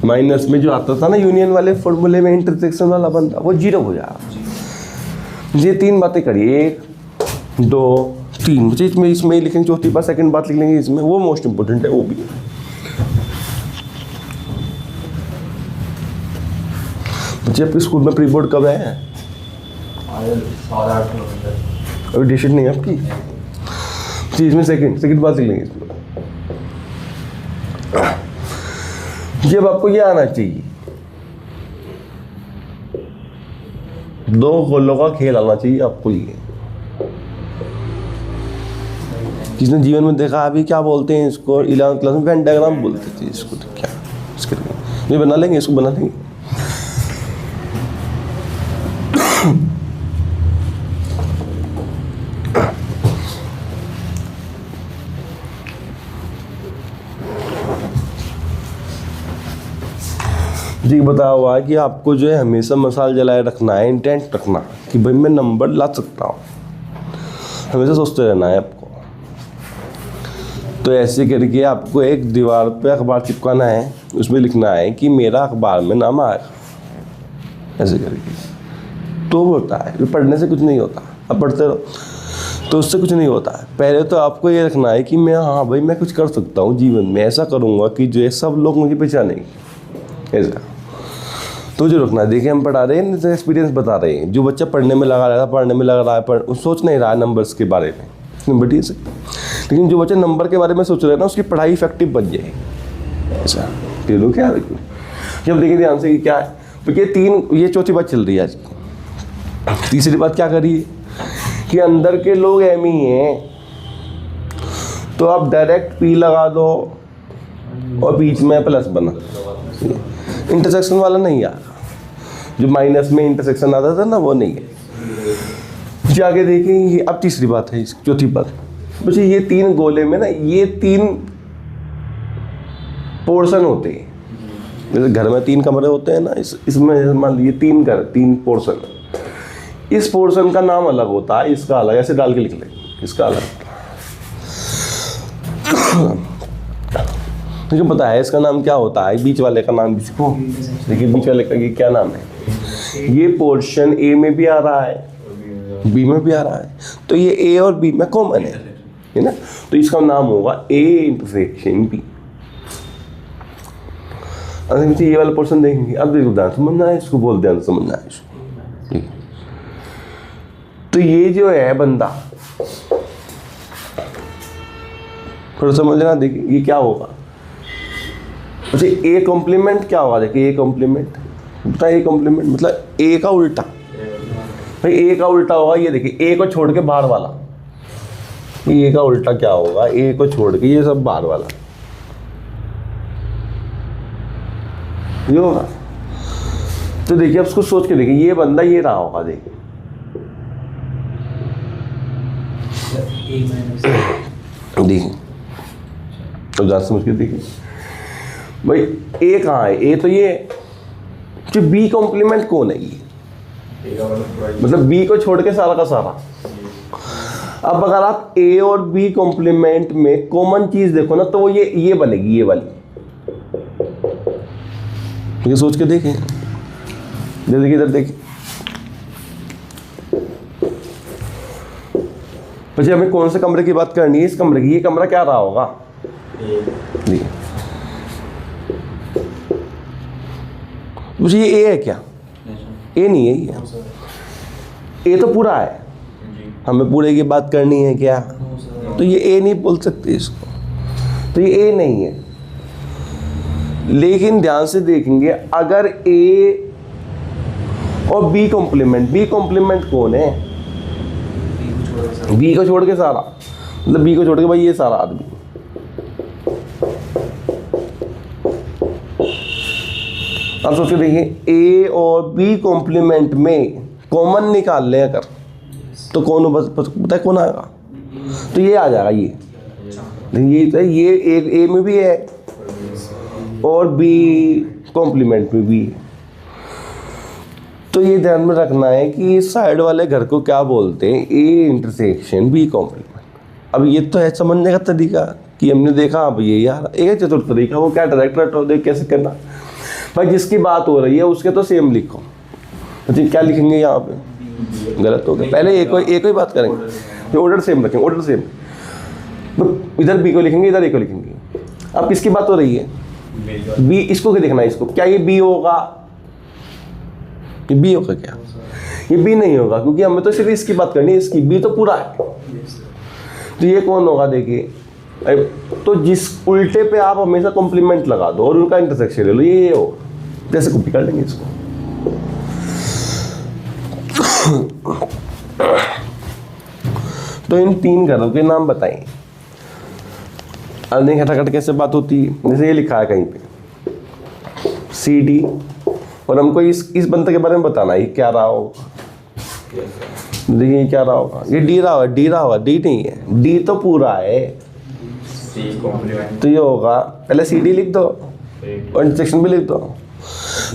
माइनस में जो आता था ना यूनियन वाले फॉर्मूले में, इंटरसेक्शन वाला बंदा वो 0 हो जाएगा। ये 3 बातें करिए, 1 2 3, मुझे इसमें लिखेंगे, चौथी बात सेकंड बात लिख लेंगे इसमें, वो मोस्ट इंपोर्टेंट है वो भी। बच्चे आपके स्कूल में प्री बोर्ड कब है? अभी डिसीजन नहीं है आपकी? जी, इसमें सेकंड बात लिख लेंगे इसमें। जब आपको ये आना चाहिए, 2 गोलों का खेल आना चाहिए आपको। ये किसने जीवन में देखा अभी क्या बोलते हैं इसको, 11th क्लास में वेन डायग्राम बोलते थे इसको। तो क्या इसके ये बना लेंगे, इसको बना लेंगे। जी बताया हुआ है कि आपको जो है हमेशा मसाल जलाए रखना है, इंटेंट रखना कि भाई मैं नंबर ला सकता हूँ, हमेशा सोचते रहना है आपको। तो ऐसे करके आपको एक दीवार पे अखबार चिपकाना है, उसमें लिखना है कि मेरा अखबार में नाम आएगा, ऐसे करके। तो होता है, पढ़ने से कुछ नहीं होता, अब पढ़ते रहो तो उससे कुछ नहीं होता है। पहले तो आपको ये रखना है कि मैं, हाँ भाई मैं कुछ कर सकता हूँ जीवन में, ऐसा करूँगा कि जो है सब लोग मुझे पहचानेंगे, ऐसा तो जो रखना है। देखिए हम पढ़ा रहे हैं, एक्सपीरियंस बता रहे हैं। जो बच्चा पढ़ने में लगा रहा है, पढ़ने में लगा रहा है, सोच नहीं रहा है नंबर्स के बारे में, नंबर ठीक है, लेकिन जो बच्चा नंबर के बारे में सोच रहा है ना, उसकी पढ़ाई इफेक्टिव बन जाए, ऐसा लोग क्या। जब देखिए ध्यान से क्या है, तो ये चौथी बात चल रही है आज की। तीसरी बात क्या करिए कि अंदर के लोग एम ही हैं, तो आप डायरेक्ट पी लगा दो और बीच में प्लस बना, इंटरसेक्शन वाला नहीं आया। जो माइनस में इंटरसेक्शन आता था ना, वो नहीं है। जाके देखेंगे। अब तीसरी बात है, चौथी बात बच्चे, ये 3 गोले में ना, ये 3 पोर्शन होते हैं। जैसे घर में 3 कमरे होते हैं ना, इसमें मान लीजिए 3 घर, 3 पोर्शन। इस पोर्शन का नाम अलग होता है, इसका अलग, ऐसे डाल के लिख लें, इसका अलग। मुझे पता है इसका नाम क्या होता है, बीच वाले का नाम इसको देखिए, बीच वाले का ये क्या नाम है। ये पोर्शन ए में भी आ रहा है, बी में भी आ रहा है, तो ये ए और बी में कॉमन है ना, तो इसका नाम होगा ए इंटरसेक्शन बी। ये वाला पोर्शन देखेंगे, अब देखो ध्यान समझना है इसको, बोल ध्यान समझना है इसको। तो ये जो है बंदा, थोड़ा समझ लेना, देखिए ये क्या होगा। अच्छा, ए कॉम्प्लीमेंट क्या होगा? देखिए ए कॉम्प्लीमेंट, बताइए ए कॉम्प्लीमेंट मतलब ए का उल्टा। भाई ए का उल्टा होगा, ये देखिए ए को छोड़ के बाहर वाला, ए का उल्टा क्या होगा? ए को छोड़ के ये सब बाहर वाला, ये होगा। तो देखिए अब उसको सोच के देखिए, ये बंदा ये रहा होगा, देखिए ए माइनस देखिए तो ज़्यादा समझ के देखिए भाई, ए कहाँ है? ए तो ये जो बी कॉम्प्लीमेंट कौन है? ये ए का मतलब पूरा ही- मतलब बी को छोड़ के सारा का सारा। अब अगर आप ए और बी कॉम्प्लीमेंट में कॉमन चीज देखो ना, तो वो ये बनेगी, ये वाली। ये सोच के देखें, देखिए इधर देखिए। वैसे हमें कौन से कमरे की बात करनी है? इस कमरे की। ये कमरा क्या रहा होगा? ए देखिए मुझे ये ए है क्या? ए नहीं है ये, ए तो पूरा है। जी हमें पूरे की बात करनी है क्या? तो ये ए नहीं बोल सकते इसको, तो ये ए नहीं है। लेकिन ध्यान से देखेंगे, अगर ए और बी कॉम्प्लीमेंट कौन है? बी को छोड़ के सारा, मतलब बी को छोड़ के भाई ये सारा आदमी। अब सोच के देखिए, ए और बी कॉम्प्लीमेंट में कॉमन निकाल लें अगर, तो कौन पता है कौन आएगा? तो ये आ जाएगा। ये तो ये ए में भी है और बी कॉम्प्लीमेंट में भी है। तो ये ध्यान में रखना है कि साइड वाले घर को क्या बोलते हैं? A intersection B complement. अब ये तो है समझने का तरीका कि हमने देखा, अब ये यार एक चतुर्थ तरीका, वो क्या डायरेक्ट देख कैसे करना भाई। जिसकी बात हो रही है उसके तो सेम लिखो। तो क्या लिखेंगे यहाँ पे? गलत हो गया। पहले एक ही बात करेंगे, फिर ऑर्डर सेम रखेंगे, ऑर्डर सेम। इधर बी को लिखेंगे, इधर ए को लिखेंगे। अब किसकी बात हो रही है? बी। इसको क्या देखना है? इसको क्या ये बी होगा? ये बी होगा क्या? ये बी नहीं होगा, क्योंकि हमें तो सिर्फ इसकी बात करनी है। इसकी बी तो पूरा है। तो ये कौन होगा? देखिए, तो जिस उल्टे पे आप हमेशा कॉम्प्लीमेंट लगा दो और उनका इंटरसेक्शन ले लो, ये हो। जैसे कॉपी कर लेंगे इसको। तो इन तीन घरों के नाम बताएं। अर्निंग खटाखट कैसे बात होती है? जैसे ये लिखा है कहीं पे सी डी, और हमको इस बंदे के बारे में बताना है ये क्या रहा होगा। देखिए क्या रहा होगा? ये डी रहा होगा, डी रहा होगा, डी नहीं है, डी तो पूरा है। सी कॉम्प्लीमेंट तो ये होगा, पहले सी डी लिख दो और इंटरसेक्शन भी लिख दो।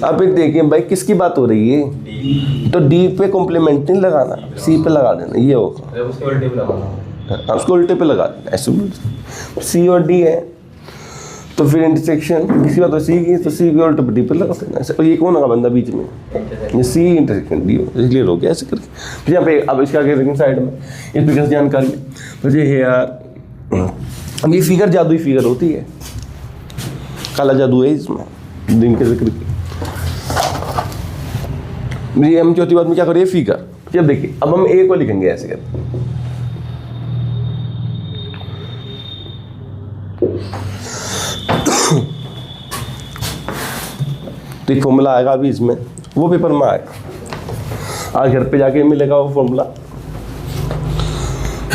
अब एक देखिए भाई, किसकी बात हो रही है? डी तो डी पे कॉम्प्लीमेंट नहीं लगाना, सी पे लगा देना। ये होगा, जब उसके उल्टे पे लगाना। उसको उल्टे पे लगा देना। ऐसे सी और डी है, तो फिर इंटरसेक्शन किसी बात हो सी की, तो सी के उल्टे पे डी पे लगा देना। ऐसे। और ये कौन होगा बंदा बीच में? ये सी इंटरसेक्शन डी हो, क्लियर हो गया ऐसे करके। फिर यहाँ पे अब इसका आगे साइड में इस फिगर से जानकारी है। मुझे हेयर, अब ये फिगर जादुई फिगर होती है, काला जादू है इसमें, दिन के जिक्र की। मुझे हम चौथी बात में क्या करिए? फिगर। जब देखिए, अब हम ए को लिखेंगे ऐसे करके, तो एक फॉर्मूला आएगा अभी इसमें, वो पेपर में आएगा। आज घर पे जाके मिलेगा वो फॉर्मूला।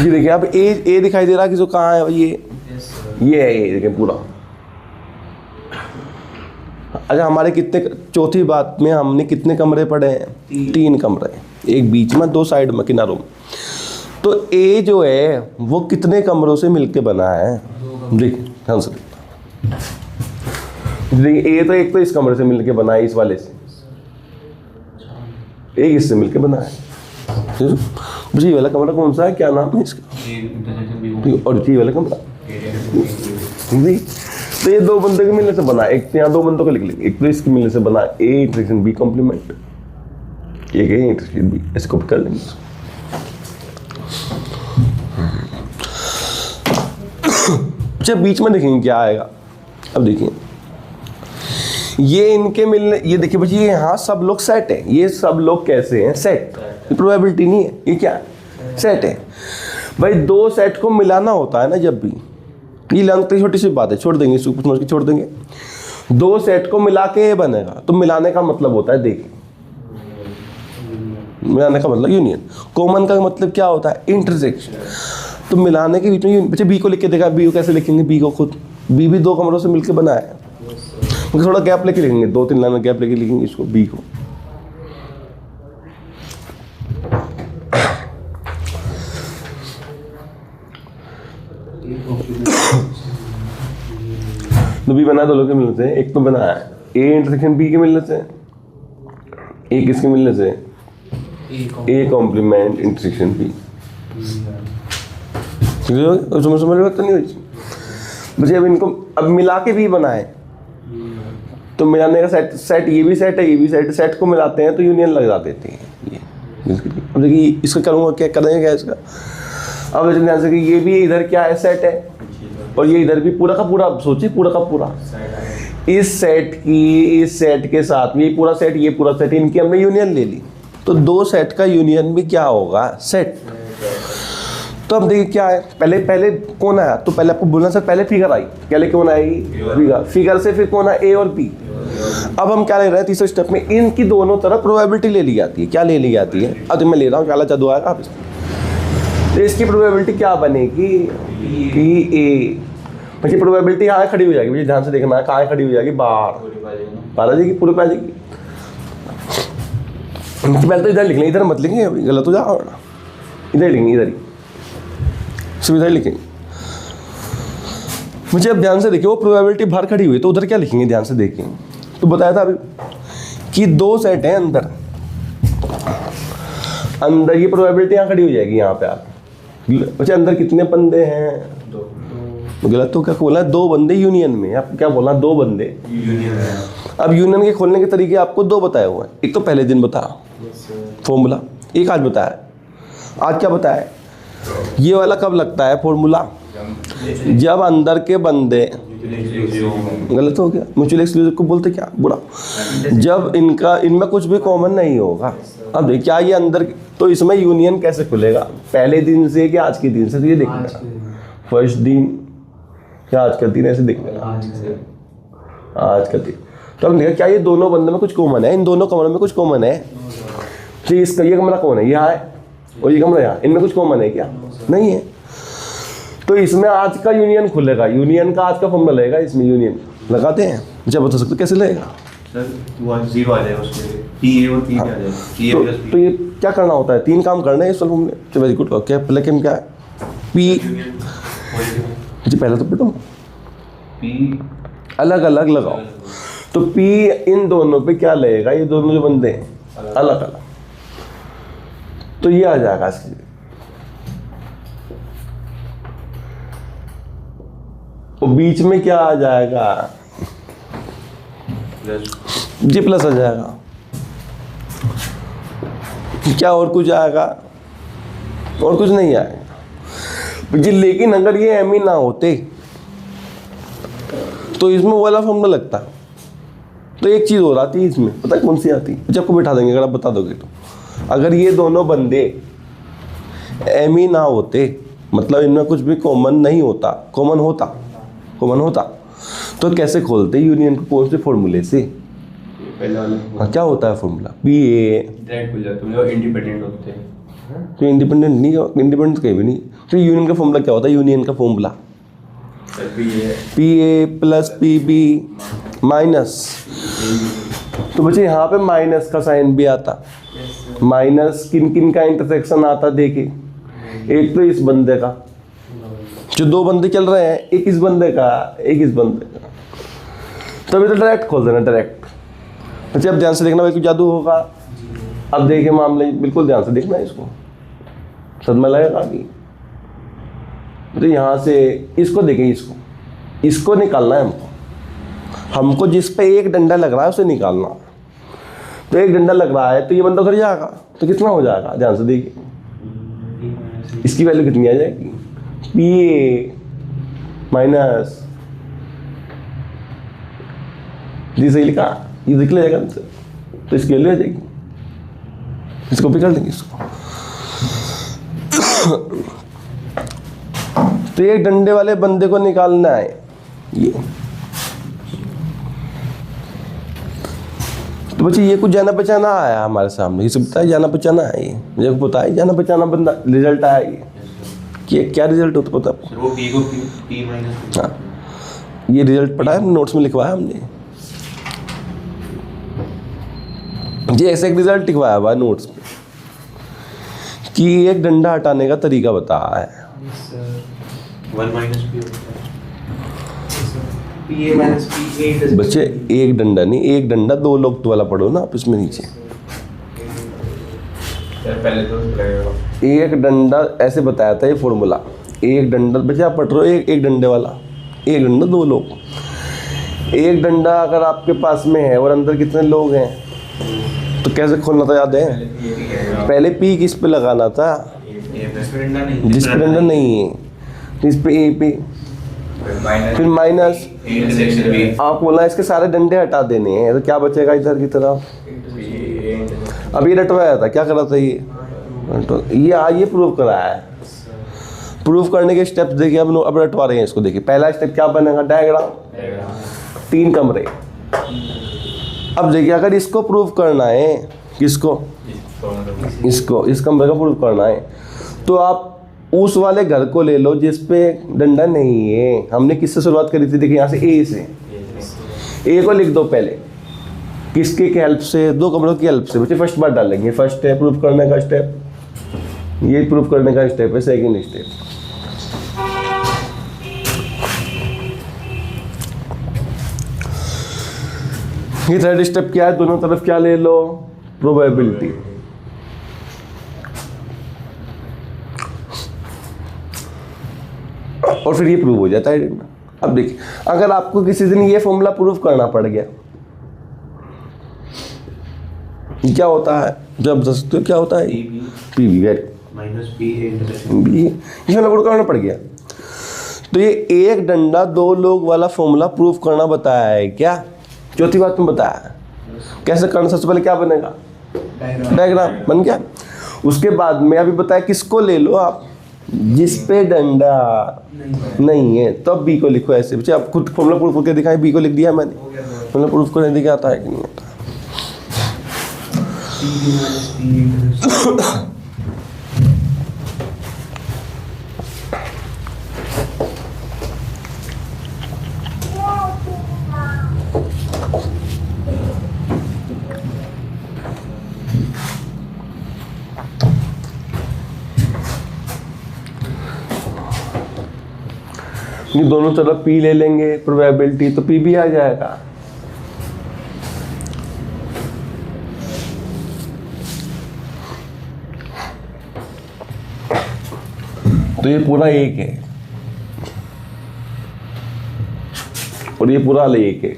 ये देखिए, अब ए दिखाई दे रहा है कि जो कहाँ है? ये है ए, देखिए पूरा। अच्छा, हमारे कितने, चौथी बात में हमने कितने कमरे पढ़े हैं? 3 कमरे, एक बीच में, 2 साइड में, किनारों में। तो ए जो है वो कितने कमरों से मिलके बना है? देखिए ध्यान से देखिए, ए तो एक तो इस कमरे से मिलके बना है, इस वाले से, एक इससे मिलके बना है। मुझे ये वाला कमरा कौन सा है? क्या नाम है इसका? और ये वाला कमरा, तो ये 2 बंदों के मिलने से बना है। एक तो यहाँ 2 बंदों का लिख लेंगे, एक तो इसके मिलने से बना है ए इंटरसेक्शन बी कॉम्प्लीमेंट, एक ए इंटरसेक्शन बी। ऐसे कॉपी कर लेंगे। अच्छा, बीच में देखेंगे क्या आएगा। अब देखिए, ये इनके मिलने, ये देखिए बच्चे, ये यहाँ सब लोग सेट है। ये सब लोग कैसे हैं? सेट। ये प्रोबेबिलिटी नहीं है, ये क्या है? सेट है भाई। 2 सेट को मिलाना होता है ना जब भी, ये लगती छोटी सी बात है, छोड़ देंगे इसको, समझ के छोड़ देंगे। 2 सेट को मिला के ये बनेगा, तो मिलाने का मतलब होता है, देखिए मिलाने का मतलब यूनियन। कॉमन का मतलब क्या होता है? इंटरसेक्शन। तो मिलाने के बीच में बच्चे बी को लिख के देखा, बी को कैसे लिखेंगे? बी को खुद, बी भी 2 कमरों से मिलकर बना है। थोड़ा गैप लेके लिखेंगे, 2-3 लाइन में गैप लेके लिखेंगे इसको, बी को। तो बी बना दो लोग के मिलने से, एक तो बना है ए इंटरसेक्शन बी के मिलने से, एक इसके मिलने से ए कॉम्प्लीमेंट इंटरसेक्शन बी। समझ बात तो नहीं हुई मुझे। अब इनको अब मिला के भी बनाए तो मिलाने का सेट ये भी सेट है ये भी सेट को मिलाते हैं तो यूनियन लगा देती है ये। अब देखिए इसका करूँगा क्या, करेंगे क्या इसका। अब ध्यान से कि ये भी इधर क्या है, सेट है, और ये इधर भी पूरा का पूरा, सोचिए पूरा का पूरा इस सेट के साथ में ये पूरा सेट इनकी हमने यूनियन ले ली, तो दो सेट का यूनियन भी क्या होगा, सेट। तो अब देखिए क्या है, पहले कौन आया, तो पहले आपको बोलना सर पहले फिगर आई, पहले कौन आएगी फिगर से, फिर कौन है ए और बी। अब हम क्या ले रहे हैं तीसरे स्टेप में, इनकी दोनों तरफ प्रोबेबिलिटी ले ली जाती है। क्या ले ली जाती है, अब मैं ले रहा हूँ क्या जादू आएगा आप इसमें, तो इसकी प्रोबेबिलिटी क्या बनेगी, पी ए। मुझे प्रोबेबिलिटी यहाँ खड़ी हो जाएगी, मुझे ध्यान से देखना है कहाँ खड़ी हो जाएगी, बाहर आ जाएगी, पूरी पे आ जाएगी। पहले तो इधर लिख लें, इधर मत लिखेंगे अभी गलत हो जाएगा, इधर लिखेंगे, इधर ही सिर्फ इधर लिखेंगे। मुझे अब ध्यान से देखिए वो प्रोबेबिलिटी बाहर खड़ी हुई तो उधर क्या लिखेंगे, ध्यान से देखिए। तो बताया था अभी कि दो सेट हैं अंदर ये प्रोबेबिलिटी यहाँ खड़ी हो जाएगी यहाँ पे आप। अच्छा अंदर कितने बंदे हैं, दो। गलत तो क्या बोला, दो बंदे यूनियन में, आप क्या बोला, दो बंदे यूनियन में। अब यूनियन के खोलने के तरीके आपको दो बताए हुए हैं, एक तो पहले दिन बताया फॉर्मूला, एक आज बताया। आज क्या बताया, ये वाला कब लगता है फॉर्मूला, जब अंदर के बंदे, गलत हो गया, म्यूचुअल एक्सक्लूसिव को बोलते क्या, बुरा, जब इनमें कुछ भी कॉमन नहीं होगा। अब देखिए क्या ये अंदर, तो इसमें यूनियन कैसे खुलेगा, पहले दिन से कि आज के दिन से, तो ये देखना फर्स्ट दिन क्या आज का दिन, ऐसे देखना आज का दिन। तो अब देखा क्या ये दोनों बंदे में कुछ कॉमन है, इन दोनों कमरों में कुछ कॉमन है, तो इसका ये कमरा कौन है, यहाँ है और ये कमरा यहाँ, इनमें कुछ कॉमन है क्या, नहीं है। तो इसमें आज का यूनियन खुलेगा, यूनियन का आज का फॉर्मूला लगेगा, इसमें यूनियन लगाते हैं, जब बता सकते कैसे लगेगा सर, वो 0 आ जाएगा उसके लिए, पी ए और पी आ जाएगा, पी ए प्लस तो ये क्या करना होता है, तीन काम करना है इस फॉर्मूले में। Very good, okay. पहले क्या है, पी, जी पहले तो पढ़ो, पी अलग अलग लगाओ, तो पी इन दोनों पे क्या लगेगा, ये दोनों जो बंदे हैं अलग अलग, तो ये आ जाएगा इसके, और बीच में क्या आ जाएगा, जी प्लस आ जाएगा, क्या और कुछ आएगा, और कुछ नहीं आएगा जी। लेकिन अगर ये एम ही ना होते तो इसमें वो वाला फॉर्मूला लगता, तो एक चीज़ और आती है इसमें, पता है कौन सी आती है, आपको बिठा देंगे अगर आप बता दोगे तो। अगर ये दोनों बंदे एम ही ना होते, मतलब इनमें कुछ भी कॉमन नहीं होता, कॉमन होता तो कैसे खोलते यूनियन को, कौन से फॉर्मूले से, हाँ क्या होता है फॉर्मूला, पी ए डायरेक्ट खुल जाते हैं, इंडिपेंडेंट होते हैं, तो इंडिपेंडेंट नहीं, इंडिपेंडेंट कहीं भी नहीं। तो यूनियन का फॉर्मूला क्या होता है, यूनियन का formula P A plus P B minus, तो बच्चे यहाँ पे माइनस का साइन भी आता, माइनस किन किन का इंटरसेक्शन आता देखिए, एक तो इस बंदे का, जो दो बंदे चल रहे हैं, एक इस बंदे का, एक इस बंदे का, तभी तो डायरेक्ट खोल देना, डायरेक्ट। अच्छा अब ध्यान से देखना भाई, कुछ जादू होगा। अब देखिए मामले, बिल्कुल ध्यान से देखना है इसको, सदमा लगेगा अभी। तो यहाँ से इसको देखें, इसको निकालना है हमको जिस पे एक डंडा लग रहा है उसे निकालना। तो एक डंडा लग रहा है तो ये बंदा उधर जाएगा, तो कितना हो जाएगा, ध्यान से देखिए, इसकी वैल्यू कितनी आ जाएगी, पी ए माइनस, जी सही लिखा, ये देख लिया जाएगा, तो इसकी वैल्यू आ जाएगी, इसको भी कर देंगे इसको। तो एक डंडे वाले बंदे को निकालना है ये, तो बच्चे ये कुछ जाना पहचाना आया हमारे सामने, ये सब पता है जाना पहचाना है, ये मुझे पता है जाना पहचाना बंदा रिजल्ट आया ये, कि क्या रिजल्ट होता पता है, वो पी को पी माइनस, हाँ ये रिजल्ट पढ़ा है, नोट्स में लिखवाया हमने, ये ऐसे एक रिजल्ट लिखवाया हुआ है नोट्स में कि एक डंडा हटाने का तरीका बताया है। 1 minus P, PA minus PA बच्चे एक डंडा नहीं, एक डंडा दो लोग तो वाला पढ़ो ना आप इसमें नीचे। पहले तो लगेगा एक डंडा ऐसे बताया था ये फॉर्मूला, एक डंडा बच्चे आप पढ़ रहे हो, एक डंडे वाला, एक डंडा दो लोग। एक डंडा अगर आपके पास में है और अंदर कितने लोग हैं तो कैसे खोलना था याद है? पहले पी किस पे लगाना था? जिस पे डंडा नहीं है, तो इस पे ए पे, फिर माइनस इंटरसेक्शन भी आप बोला इसके सारे डंडे हटा देने हैं, तो क्या बचेगा इधर की तरफ? अब ये रटवाया था, क्या करा था ये प्रूव कराया है। प्रूव करने के स्टेप्स देखिए, अब रटवा रहे हैं इसको। देखिए पहला स्टेप क्या बनेगा, डायग्राम, 3 कमरे। अब देखिए अगर इसको प्रूव करना है, किसको? इसको, इस कमरे का प्रूव करना है, तो आप उस वाले घर को ले लो जिस पे डंडा नहीं है। हमने किससे शुरुआत करी थी? देखिए यहाँ से ए से, ए को लिख दो पहले, किसके की हेल्प से? 2 कमरों की हेल्प से। बच्चे फर्स्ट बार डालेंगे, फर्स्ट स्टेप प्रूव करने का स्टेप, ये प्रूव करने का स्टेप है। सेकंड स्टेप, ये थर्ड स्टेप क्या है? दोनों तरफ क्या ले लो? प्रोबेबिलिटी। और फिर ये प्रूव हो जाता है। अब देखिए अगर आपको किसी दिन ये फॉर्मूला प्रूव करना पड़ गया, क्या होता है? जब बता सकते हो क्या होता है? P B minus PA intersection B, ये प्रूव करना पड़ गया। तो ये एक डंडा 2 लोग वाला फॉर्मूला प्रूव करना बताया है क्या? चौथी बात तुम बताया कैसे करना। सबसे पहले क्या बनेगा? डायग्राम बन गया। उसके बाद में अभी बताया किसको ले लो आप, जिस पे डंडा नहीं है, तो अब बी को लिखो ऐसे। बच्चे आप खुद फॉर्मूला प्रूफ करके दिखाएं, बी को लिख दिया मैंने, फॉर्मूला प्रूफ करने दिखा आता है कि नहीं आता? ये दोनों तरफ पी ले लेंगे प्रोबेबिलिटी, तो पी भी आ जाएगा। तो ये पूरा 1 है और ये पूरा 1 है।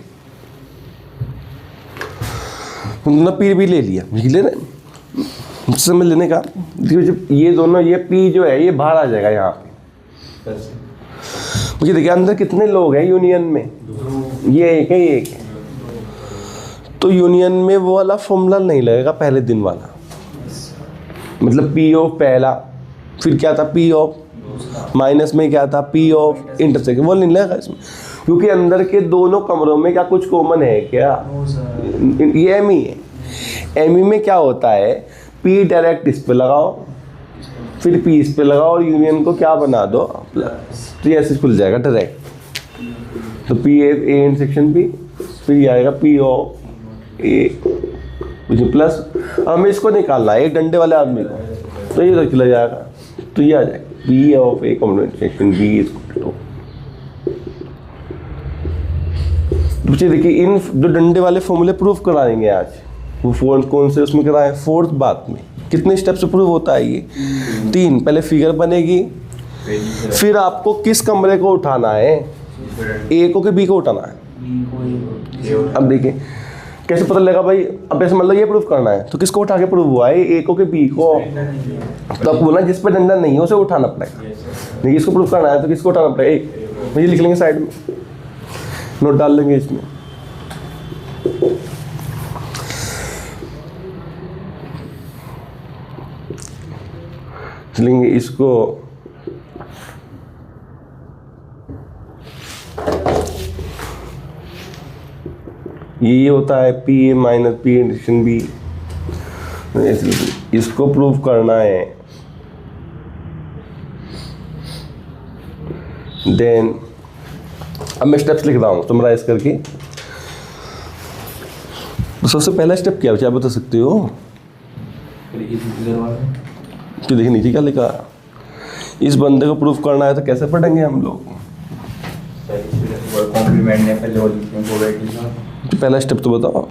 हमने पी भी ले लिया, ले रहे समझ लेने का। जब ये दोनों, ये पी जो है ये बाहर आ जाएगा यहाँ पे। मुझे देखिए अंदर कितने लोग हैं यूनियन में? ये 1 है, ये 1 है। तो यूनियन में वो वाला फॉर्मूला नहीं लगेगा पहले दिन वाला, मतलब पी ऑफ पहला, फिर क्या था पी ऑफ, माइनस में क्या था पी ऑफ इंटरसेक्शन, वो नहीं लगेगा इसमें, क्योंकि अंदर के दोनों कमरों में क्या कुछ कॉमन है क्या? ये एम ई है। एम ई में क्या होता है, पी डायरेक्ट इस पे लगाओ, फिर पी इस पे लगाओ और यूनियन को क्या बना दो प्लस, तो ये ऐसे खुल जाएगा डायरेक्ट। तो पी ए इंटरसेक्शन पी, फिर ये आएगा पी ऑफ ए प्लस। हमें इसको निकालना है एक डंडे वाले आदमी को, तो ये तो चला जाएगा, तो ये आ जाएगा P of A intersection B equal to. बच्चे देखिए इन जो डंडे वाले फॉर्मूले प्रूफ कराएंगे आज, वो फोर्थ कौन से उसमें कराएं? 4th बात में कितने स्टेप से प्रूव होता है ये? 3। पहले फिगर बनेगी, फिर आपको किस कमरे को उठाना है, ए को कि बी को उठाना है। अब देखिए कैसे पता लगेगा भाई, अब ऐसे मतलब ये प्रूफ करना है तो किसको उठा के प्रूव हुआ है, ए को कि बी को? तो अब बोला जिस पे डंडा नहीं है उसे उठाना पड़ेगा। देखिए इसको प्रूफ करना है तो किसको उठाना पड़ेगा? मुझे लिख लेंगे साइड में, नोट डाल लेंगे इसमें। लेंगे इसको, ये होता है P A minus P intersection B. इसको प्रूव करना है, देन अब मैं स्टेप्स लिख रहा हूँ समराइज करके। तो सबसे पहला स्टेप क्या है, आप बता सकते हो? तो देखिए नीचे क्या लिखा, इस बंदे को प्रूफ करना है तो कैसे पढ़ेंगे हम लोग? कॉम्प्लीमेंट ने पहले वो लिखते हैं प्रोबेबिलिटी का। तो पहला स्टेप तो बताओ।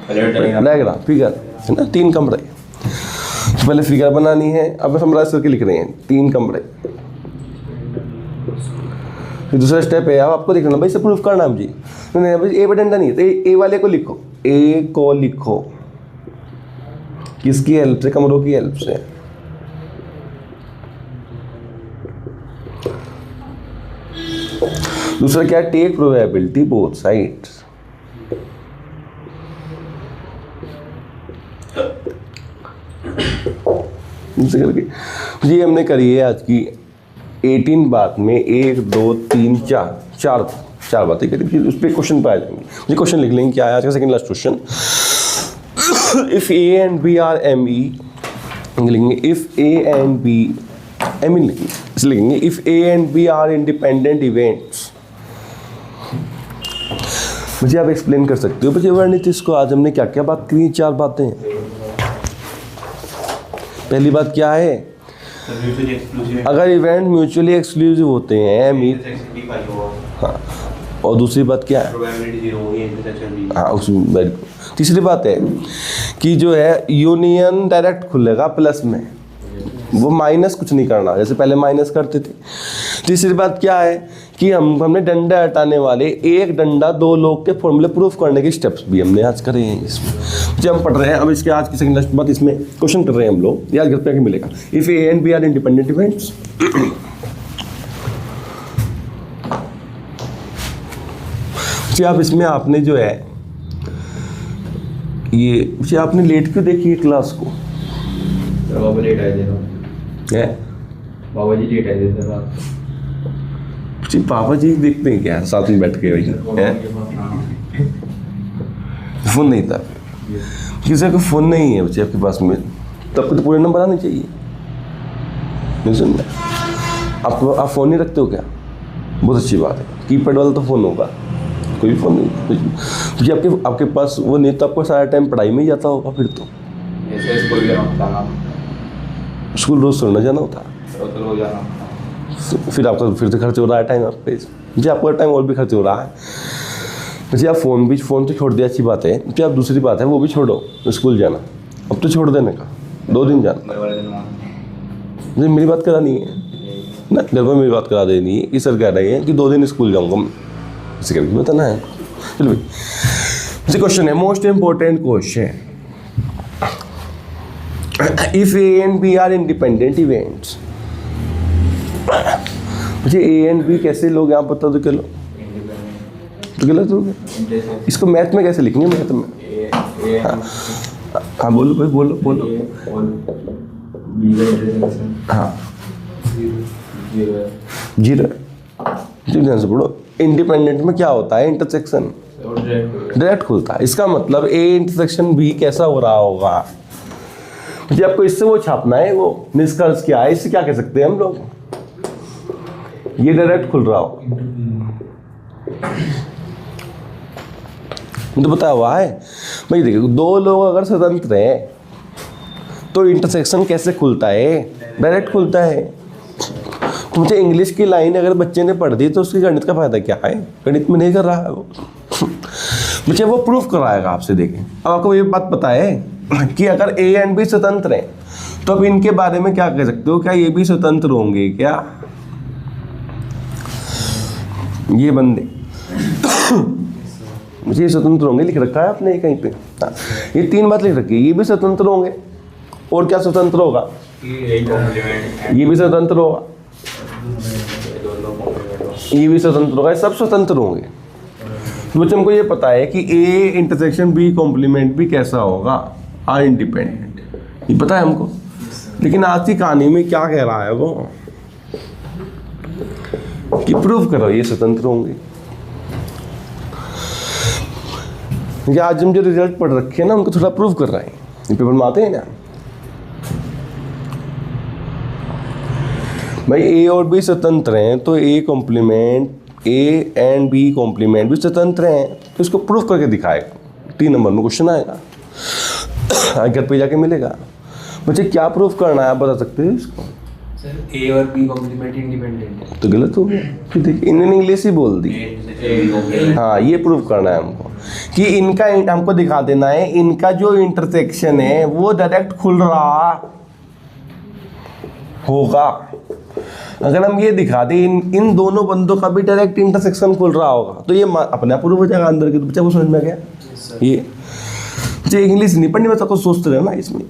डायग्राम फिगर है ना, 3 कमरे। तो पहले फिगर बनानी है, अब समराइज करके लिख रहे हैं 3 कमरे। फिर दूसरा स्टेप है, अब आपको लिखना भाई इसे प्रूफ करना है जी। नहीं भाई ए बटन नहीं है तो ए वाले को लिखो, ए को लिखो किसकी हेल्प से, कमरों की हेल्प से। दूसरा क्या है, टेक प्रोबेबिलिटी बोथ साइड्स। ये हमने करी है आज की 18 बात में 1 2 3 4 बातें करी, फिर उस पर क्वेश्चन पे आ जाएंगे। ये क्वेश्चन लिख लेंगे क्या है आज का second last question. If A and B are M E लिखेंगे, if A and B M E लिखेंगे, if A and B are independent events. मुझे आप एक्सप्लेन कर सकते हो मुझे वर्णित इसको। आज हमने क्या क्या बात करी, 4 बातें। पहली बात क्या है, अगर इवेंट म्यूचुअली एक्सक्लूसिव होते हैं हाँ, और दूसरी बात क्या है, हाँ उसमें। तीसरी बात है कि जो है यूनियन डायरेक्ट खुलेगा प्लस में, वो माइनस कुछ नहीं करना जैसे पहले माइनस करते थे। तीसरी बात क्या है कि हमने डंडा हटाने वाले एक डंडा 2 लोग के फॉर्मूले प्रूफ करने के स्टेप्स भी हमने आज करे हैं इसमें, जो हम पढ़ रहे हैं। अब इसके आज की सेकंड लास्ट बात इसमें क्वेश्चन कर रहे हैं हम लोग, याद घर पे आके मिलेगा। If A and B are independent events, आप इसमें आपने जो है ये आपने लेट क्यों देखी है क्लास को? बाबा लेट आए थे है बाबा जी लेट आए थे रात। जी पापा जी देखते हैं क्या साथ में बैठ के भाई हैं? फोन नहीं था, किसी का फोन नहीं है बच्चे आपके पास में, तब तो पूरे नंबर आने चाहिए। नहीं सुन रहे आप फ़ोन नहीं रखते हो क्या? बहुत अच्छी बात है, कीपैड वाला तो फ़ोन होगा, कोई फ़ोन नहीं क्योंकि आपके पास वो नहीं तो आपको सारा टाइम पढ़ाई में ही जाता होगा। फिर तो स्कूल रोज़ थोड़ा जाना होता, फिर आपका फिर से खर्च हो रहा है टाइम आप पे जी, आपका टाइम और भी खर्च हो रहा है जी। आप फ़ोन तो छोड़ दिया, अच्छी बात है जी। आप दूसरी बात है वो भी छोड़ो, स्कूल जाना अब तो छोड़ देने का, 2 दिन जाना जी। मेरी बात करानी है ना, घर पर मेरी बात करा देनी है कि सर कह रहे हैं कि 2 दिन स्कूल जाऊँगा, इसे करके बताना है। चलो भाई जी, क्वेश्चन है most important question, if A and B are independent events. मुझे ए एंड बी कैसे लोग आप बता दो, क्या लो तो गलत हो गया। इसको मैथ में कैसे लिखेंगे? मैथ में हाँ बोलो भाई, बोलो हाँ 0 ध्यान से पढ़ो। इंडिपेंडेंट में क्या होता है, इंटरसेक्शन डायरेक्ट खुलता है। इसका मतलब ए इंटरसेक्शन बी कैसा हो रहा होगा जी, आपको इससे वो छापना है। वो निष्कर्ष क्या है, इससे क्या कह सकते हैं हम लोग, ये डायरेक्ट खुल रहा हो तो बताया हुआ है भाई। देखिए 2 लोग अगर स्वतंत्र हैं तो इंटरसेक्शन कैसे खुलता है, डायरेक्ट खुलता है। तो मुझे इंग्लिश की लाइन अगर बच्चे ने पढ़ दी तो उसकी गणित का फायदा क्या है? गणित में नहीं कर रहा है वो मुझे वो प्रूफ कराएगा आपसे। देखें अब आपको ये बात पता है कि अगर ए एंड बी स्वतंत्र हैं तो अब इनके बारे में क्या कह सकते हो, क्या ये भी स्वतंत्र होंगे क्या? ये बंदे मुझे स्वतंत्र होंगे लिख रखा है आपने कहीं पे, ये 3 बात लिख रखी है। ये भी स्वतंत्र होंगे, और क्या स्वतंत्र होगा, ये भी स्वतंत्र होगा, ये भी स्वतंत्र होगा, सब स्वतंत्र होंगे। तो बच्चे हमको ये पता है कि ए इंटरसेक्शन बी कॉम्प्लीमेंट भी कैसा होगा, आर इंडिपेंडेंट, ये पता है हमको। लेकिन आज की कहानी में क्या कह रहा है वो कि प्रूव करो ये स्वतंत्र होंगे। आज हम जो रिजल्ट पढ़ रखे हैं ना उनको थोड़ा प्रूव कर रहे हैं, ये पेपर में आते हैं ना भाई। ए और बी स्वतंत्र हैं तो A complement, A and B complement भी स्वतंत्र हैं, तो इसको प्रूफ करके दिखाएगा। 3 नंबर में क्वेश्चन आएगा, घर पे जाके मिलेगा। मुझे क्या प्रूफ करना है आप बता सकते हैं इसको? सर ए और बी कॉम्प्लीमेंट इंडिपेंडेंट है। तो गलत हो गया। फिर देखिए इन्होंने इंग्लिश ही बोल दी। हाँ, ये प्रूव करना है हमको कि इनका हमको दिखा देना है इनका जो इंटरसेक्शन है वो डायरेक्ट खुल रहा होगा। अगर हम ये दिखा दें इन दोनों बंदों का भी डायरेक्ट इंटरसेक्शन खुल रहा होगा तो ये अपने आप प्रूव हो जाएगा अंदर के। तो बच्चा को समझ में आ गया? ये मुझे इंग्लिश नहीं पढ़नी, बच्चा को सोचते रहना इसमें।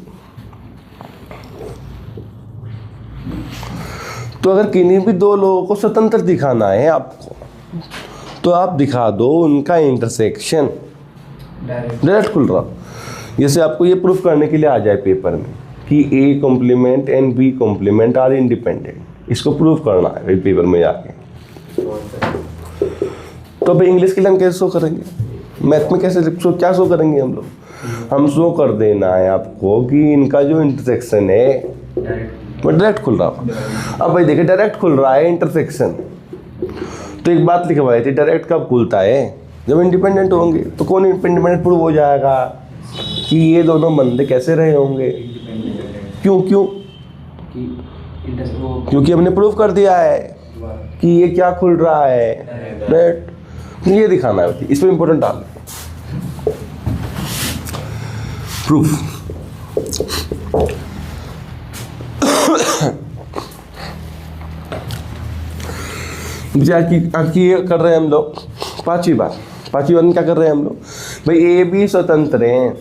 तो अगर किन्हीं भी दो लोगों को स्वतंत्र दिखाना है आपको तो आप दिखा दो उनका इंटरसेक्शन डायरेक्ट खुल रहा। जैसे आपको ये प्रूफ करने के लिए आ जाए पेपर में कि A complement and B complement are independent, इसको प्रूफ करना है पेपर में जाके। तो भाई इंग्लिश के लिए हम कैसे शो करेंगे, मैथ में कैसे क्या शो करेंगे हम लोग? हम शो कर देना है आपको कि इनका जो इंटरसेक्शन है वो डायरेक्ट खुल रहा। अब भाई देखिए डायरेक्ट खुल रहा है इंटरसेक्शन, तो एक बात लिखवाई थी डायरेक्ट कब खुलता है? जब इंडिपेंडेंट होंगे। तो कौन इंडिपेंडेंट प्रूव हो जाएगा कि ये दोनों बंदे कैसे रहे होंगे? क्यों क्यों? क्योंकि हमने प्रूव कर दिया है कि ये क्या खुल रहा है, डायरेक्ट। ये दिखाना है, इस पर इंपॉर्टेंट डाल प्रूफ। आज की कर रहे हैं हम लोग पांचवी बार में क्या कर रहे हैं हम लोग? भाई ए बी स्वतंत्र हैं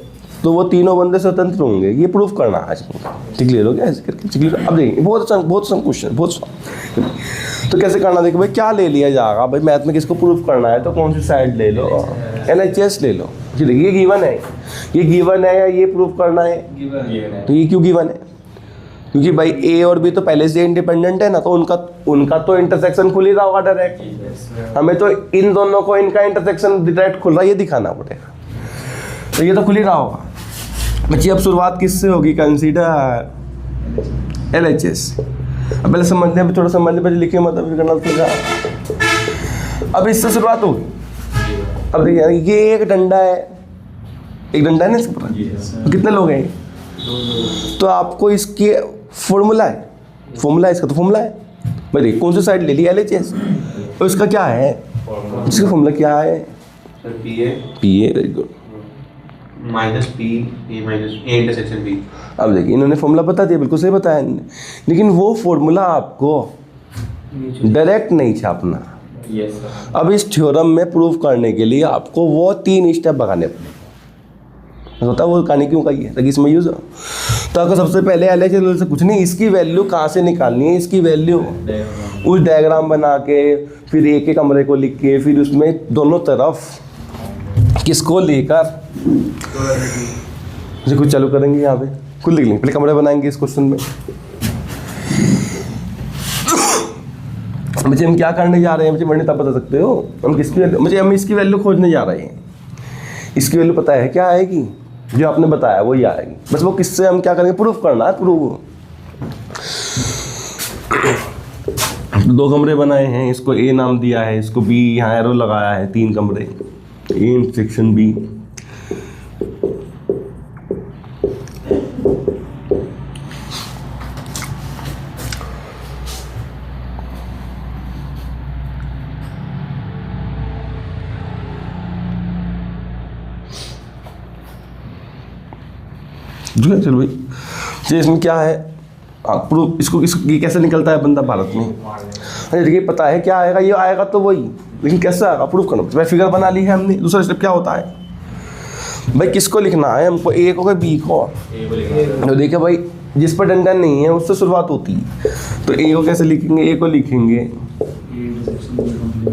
तो वो तीनों बंदे स्वतंत्र होंगे, ये प्रूफ करना आज। क्लियर हो गया ऐसे करके? अब देखिए बहुत क्वेश्चन बहुत। तो कैसे करना? देखो भाई क्या ले लिया जाएगा भाई, मैथ में किसको प्रूफ करना है तो कौन सी साइड ले लो? LHS ले लो। देखिए ये गिवन है या ये प्रूफ करना है? तो ये क्यों गिवन है? क्योंकि भाई ए और बी तो पहले से इंडिपेंडेंट है ना, तो उनका तो इंटरसेक्शन खुल ही रहा होगा डायरेक्ट। हमें तो इन दोनों को इनका इंटरसेक्शन डायरेक्ट खुल रहा है ये दिखाना पड़ेगा। तो ये तो खुल ही रहा होगा। बच्ची अब शुरुआत किससे होगी? Consider LHS। अब पहले समझने में थोड़ा समझने पर लिखे मतलब करना अब इससे शुरुआत होगी। अब देखिए ये एक डंडा है ना इसके ऊपर, कितने लोग हैं? तो आपको इसके फॉर्मूला है इसका, तो फॉर्मूला है भाई। देखिए कौन सी साइड ले ली? LHS। तो इसका क्या है? इसका फॉर्मूला क्या है? PA। Very good. Minus P A minus A intersection B. अब देखिए इन्होंने फॉर्मूला बता दिया, बिल्कुल सही बताया इन्होंने, लेकिन वो फॉर्मूला आपको डायरेक्ट नहीं छापना। अब इस थ्योरम में प्रूफ करने के लिए आपको वो 3 स्टेप भगाने पड़े होता है। वो कहानी क्यों कही है ताकि इसमें यूज हो। तो आपको सबसे पहले LHS से कुछ नहीं, इसकी वैल्यू कहाँ से निकालनी है? इसकी वैल्यू उस डायग्राम बना के फिर एक कमरे को लिख के फिर उसमें दोनों तरफ किसको लेकर कुछ चालू करेंगे। यहाँ पे कुछ लिख लेंगे, पहले कमरे बनाएंगे इस क्वेश्चन में। मुझे हम क्या करने जा रहे हैं मुझे बढ़ने तब बता सकते हो? हम इसकी वैल्यू खोजने जा रहे हैं। इसकी वैल्यू पता है क्या आएगी? जो आपने बताया वही आएगी, बस वो किससे हम क्या करेंगे? प्रूफ करना है। प्रूफ 2 कमरे बनाए हैं, इसको A नाम दिया है, इसको B यहाँ एरो लगाया है, 3 कमरे A इंटरसेक्शन B। चलो भाई तो इसमें क्या है प्रूफ? इसको ये कैसे निकलता है बंदा भारत में? अरे देखिए पता है क्या आएगा, ये आएगा तो वही, लेकिन कैसे आएगा? प्रूफ करना। भाई फिगर बना ली है हमने। दूसरा स्टेप क्या होता है भाई? किसको लिखना है हमको? A को B को? तो देखिए भाई जिस पर डंडा नहीं है उससे शुरुआत होती है। तो A को कैसे लिखेंगे? A को लिखेंगे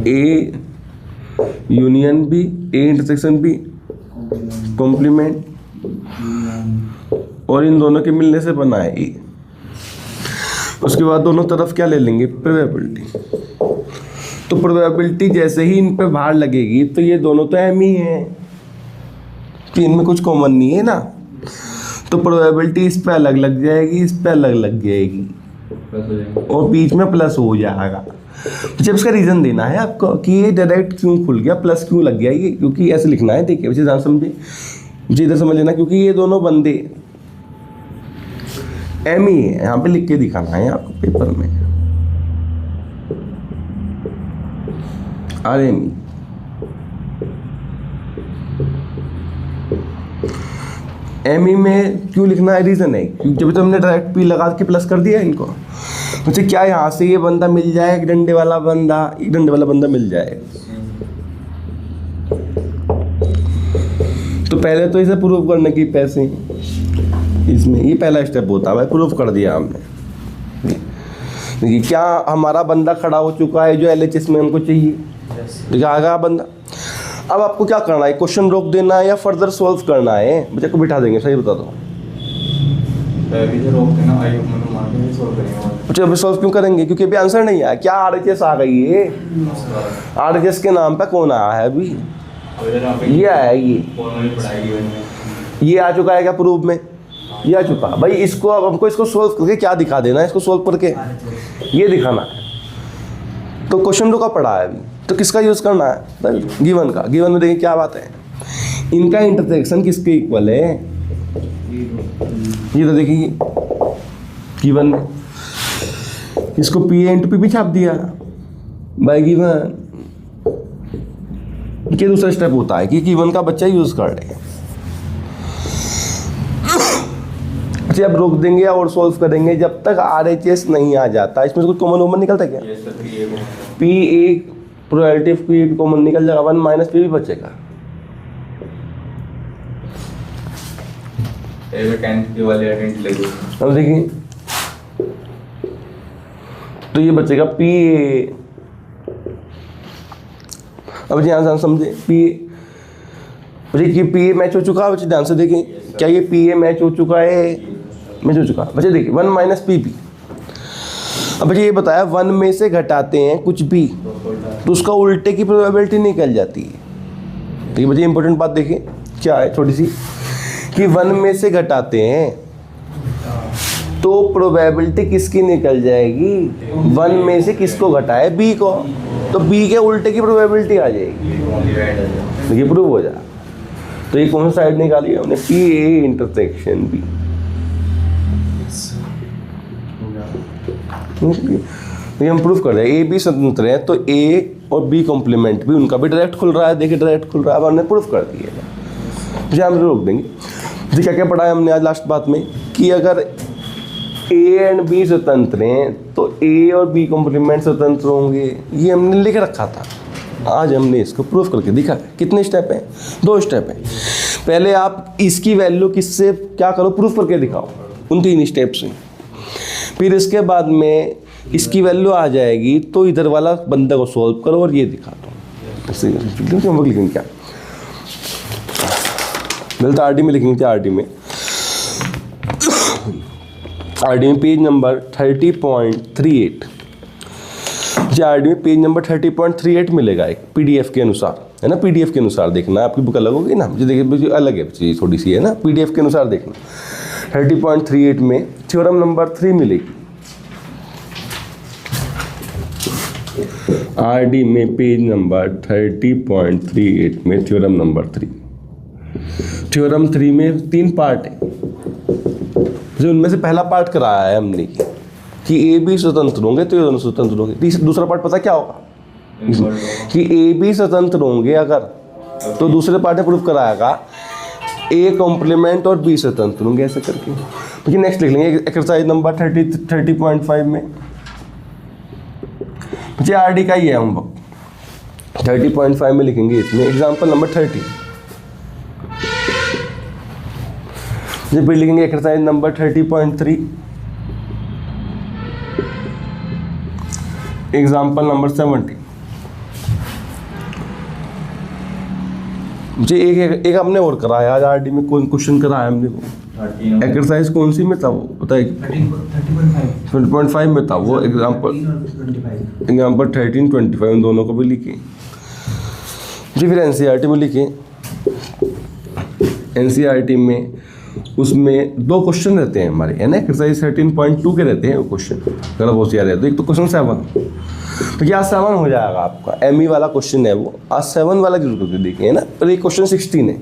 A union B, A intersection B complement, और इन दोनों के मिलने से बना है A। उसके बाद दोनों तरफ क्या ले लेंगे? प्रोबेबिलिटी। तो प्रोबेबिलिटी जैसे ही इन पे भार लगेगी तो ये दोनों तो M ही हैं, तो इनमें कुछ कॉमन नहीं है ना, तो प्रोबेबिलिटी इस पे अलग लग जाएगी, इस पे अलग लग जाएगी और बीच में प्लस हो जाएगा। जब इसका रीज़न देना है आपको कि ये डायरेक्ट क्यों खुल गया, प्लस क्यों लग गया, ये क्योंकि ऐसे लिखना है। देखिए बच्चे ध्यान समझे, मुझे इधर समझ लेना, क्योंकि ये दोनों बंदे एम ही है, यहाँ पे लिख के दिखाना है आपको पेपर में, are M E. M E में क्यों लिखना है, रीज़न है क्योंकि जब तो हमने डायरेक्ट पी लगा के प्लस कर दिया इनको, मुझे क्या यहाँ से ये बंदा मिल जाए, एक डंडे वाला बंदा मिल जाए। तो पहले तो इसे प्रूव करने की पैसे इसमें, ये पहला स्टेप होता है भाई, प्रूव कर दिया हमने। देखिए क्या हमारा बंदा खड़ा हो चुका है जो LHS में हमको चाहिए, ठीक है, आ गया बंदा। अब आपको क्या करना है, क्वेश्चन रोक देना है या फर्दर सॉल्व करना है, बच्चे को बिठा देंगे, सही बता दो। अभी से रोक देना, आई मतलब मान के सॉल्व करेंगे। बच्चे अभी सॉल्व क्यों करेंगे, क्योंकि अभी आंसर नहीं आया। क्या RHS आ गई है, RHS के नाम पे कौन आया है अभी, ये आया, ये आ चुका है क्या प्रूफ में, ये आ चुका भाई। इसको अब हमको इसको सॉल्व करके क्या दिखा देना है, इसको सॉल्व करके ये दिखाना है। तो क्वेश्चन रुका पड़ा है अभी, तो किसका यूज़ करना है, गिवन का। गिवन में देखिए क्या बात है, इनका इंटरसेक्शन किसके इक्वल है, ये तो देखिए गिवन में इसको पी ए इंटू पी भी छाप दिया बाय गिवन। ये दूसरा स्टेप होता है कि गिवन का बच्चा यूज़ कर रहे हैं। अच्छा अब रोक देंगे और सॉल्व करेंगे जब तक RHS नहीं आ जाता। इसमें से कुछ कॉमन वॉमन निकलता है क्या, P A probability of P common निकल जाएगा, 1 माइनस पी भी बचेगा। अब देखिए तो ये बचेगा पी ए। अब ध्यान से समझे, पी ए बच्चे पी ए मैच हो चुका है, बच्चे ध्यान से देखें क्या ये पी ए मैच हो चुका है, मैच हो चुका है बच्चे। देखिए 1 माइनस पी बी। अब बच्चे ये बताया 1 में से घटाते हैं कुछ भी तो उसका उल्टे की प्रोबेबिलिटी निकल जाती है। तो ये बच्चे इंपॉर्टेंट बात देखिए क्या है थोड़ी सी, कि 1 में से घटाते हैं तो प्रोबेबिलिटी किसकी निकल जाएगी, 1 में से किसको घटाए, बी को, तो बी के उल्टे की प्रोबेबिलिटी आ जाएगी, ये प्रूव हो जाए। तो ये कौन सा साइड निकाली है हमने, पी ए इंटरसेक्शन बी। ये हम प्रूफ कर रहे हैं, ए बी स्वतंत्र है तो ए और बी कॉम्प्लीमेंट भी उनका भी डायरेक्ट खुल रहा है। देखिए डायरेक्ट खुल रहा है, अब हमने प्रूफ कर दिया। मुझे हम रोक देंगे। तो क्या क्या पढ़ा है हमने आज लास्ट बात में, कि अगर ए एंड बी स्वतंत्र हैं तो ए और बी कॉम्प्लीमेंट स्वतंत्र होंगे, ये हमने लिख रखा था। आज हमने इसको प्रूफ करके दिखा। कितने स्टेप हैं, 2 स्टेप हैं। पहले आप इसकी वैल्यू किससे क्या करो, प्रूफ करके दिखाओ उन 3 स्टेप से। फिर इसके बाद में इसकी वैल्यू आ जाएगी तो इधर वाला बंदा को सॉल्व करो और ये दिखा दो। लिखेंगे क्या, गलत RD में लिखेंगे क्या, RD में पेज नंबर 30.38। RD में पेज नंबर 30.38 मिलेगा एक PDF के अनुसार, है ना। PDF के अनुसार देखना, आपकी बुक अलग होगी ना, मुझे देखिए अलग है चीज़ थोड़ी सी, है ना। PDF के अनुसार देखना 30.38 में थ्योरम नंबर 3 मिलेगी। RD में पेज नंबर 30.38 में थ्योरम नंबर 3। थ्योरम 3 में 3 पार्ट है, जो उनमें से पहला पार्ट कराया है हमने कि ए बी स्वतंत्र होंगे तो ये दोनों स्वतंत्र होंगे। दूसरा पार्ट पता क्या होगा, कि ए बी स्वतंत्र होंगे अगर, तो दूसरे पार्ट में प्रूफ कराएगा ए कॉम्प्लीमेंट और बी स्वतंत्र होंगे, ऐसे करके। देखिए नेक्स्ट लिख लेंगे एक्सरसाइज नंबर 30.5 में। मुझे RD का ही है, हम 30.5 में लिखेंगे। इसमें एग्जाम्पल नंबर 30 फिर लिखेंगे एक्सरसाइज नंबर 30.3, एग्जाम्पल नंबर 70। मुझे एक हमने और कराया आज RD में, कौन क्वेश्चन कराया हमने वो, एक्सरसाइज कौन सी में था वो पता है, 30.5 में था वो। एग्जाम्पल 13-25 उन दोनों को भी लिखे जी। फिर NCERT में लिखे, NCERT में उसमें 2 क्वेश्चन रहते हैं हमारे, है ना। एक्सरसाइज 13.2 के रहते हैं वो क्वेश्चन, अगर बहुत याद है तो। एक तो क्वेश्चन 7, तो क्या 7 हो जाएगा आपका, ME वाला क्वेश्चन है वो। आज 7 वाला जरूर करके देखिए, है ना। पर एक क्वेश्चन 16 है,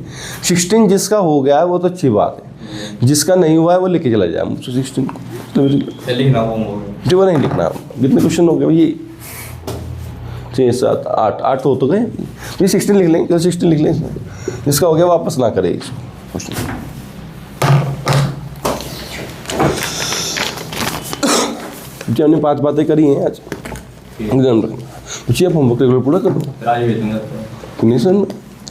16 जिसका हो गया है वो तो अच्छी बात है। जिसका नहीं हुआ है वो लेके चला जाए मुझसे 16 को। तो लिखना होमवर्क जी वो नहीं लिखना। कितने क्वेश्चन हो गए ये? 6 7 8 तो हो तो गए। तो ये 16 लिख लें, 16 लिख लें इसमें। जिसका हो गया वापस ना करें इसको क्वेश्चन। जी हमने 5 बातें करी हैं आज एग्जाम रखना। पूछिए आप होमवर्क रेगुलर पूरा कर दो। राज भेजूंगा नहीं सर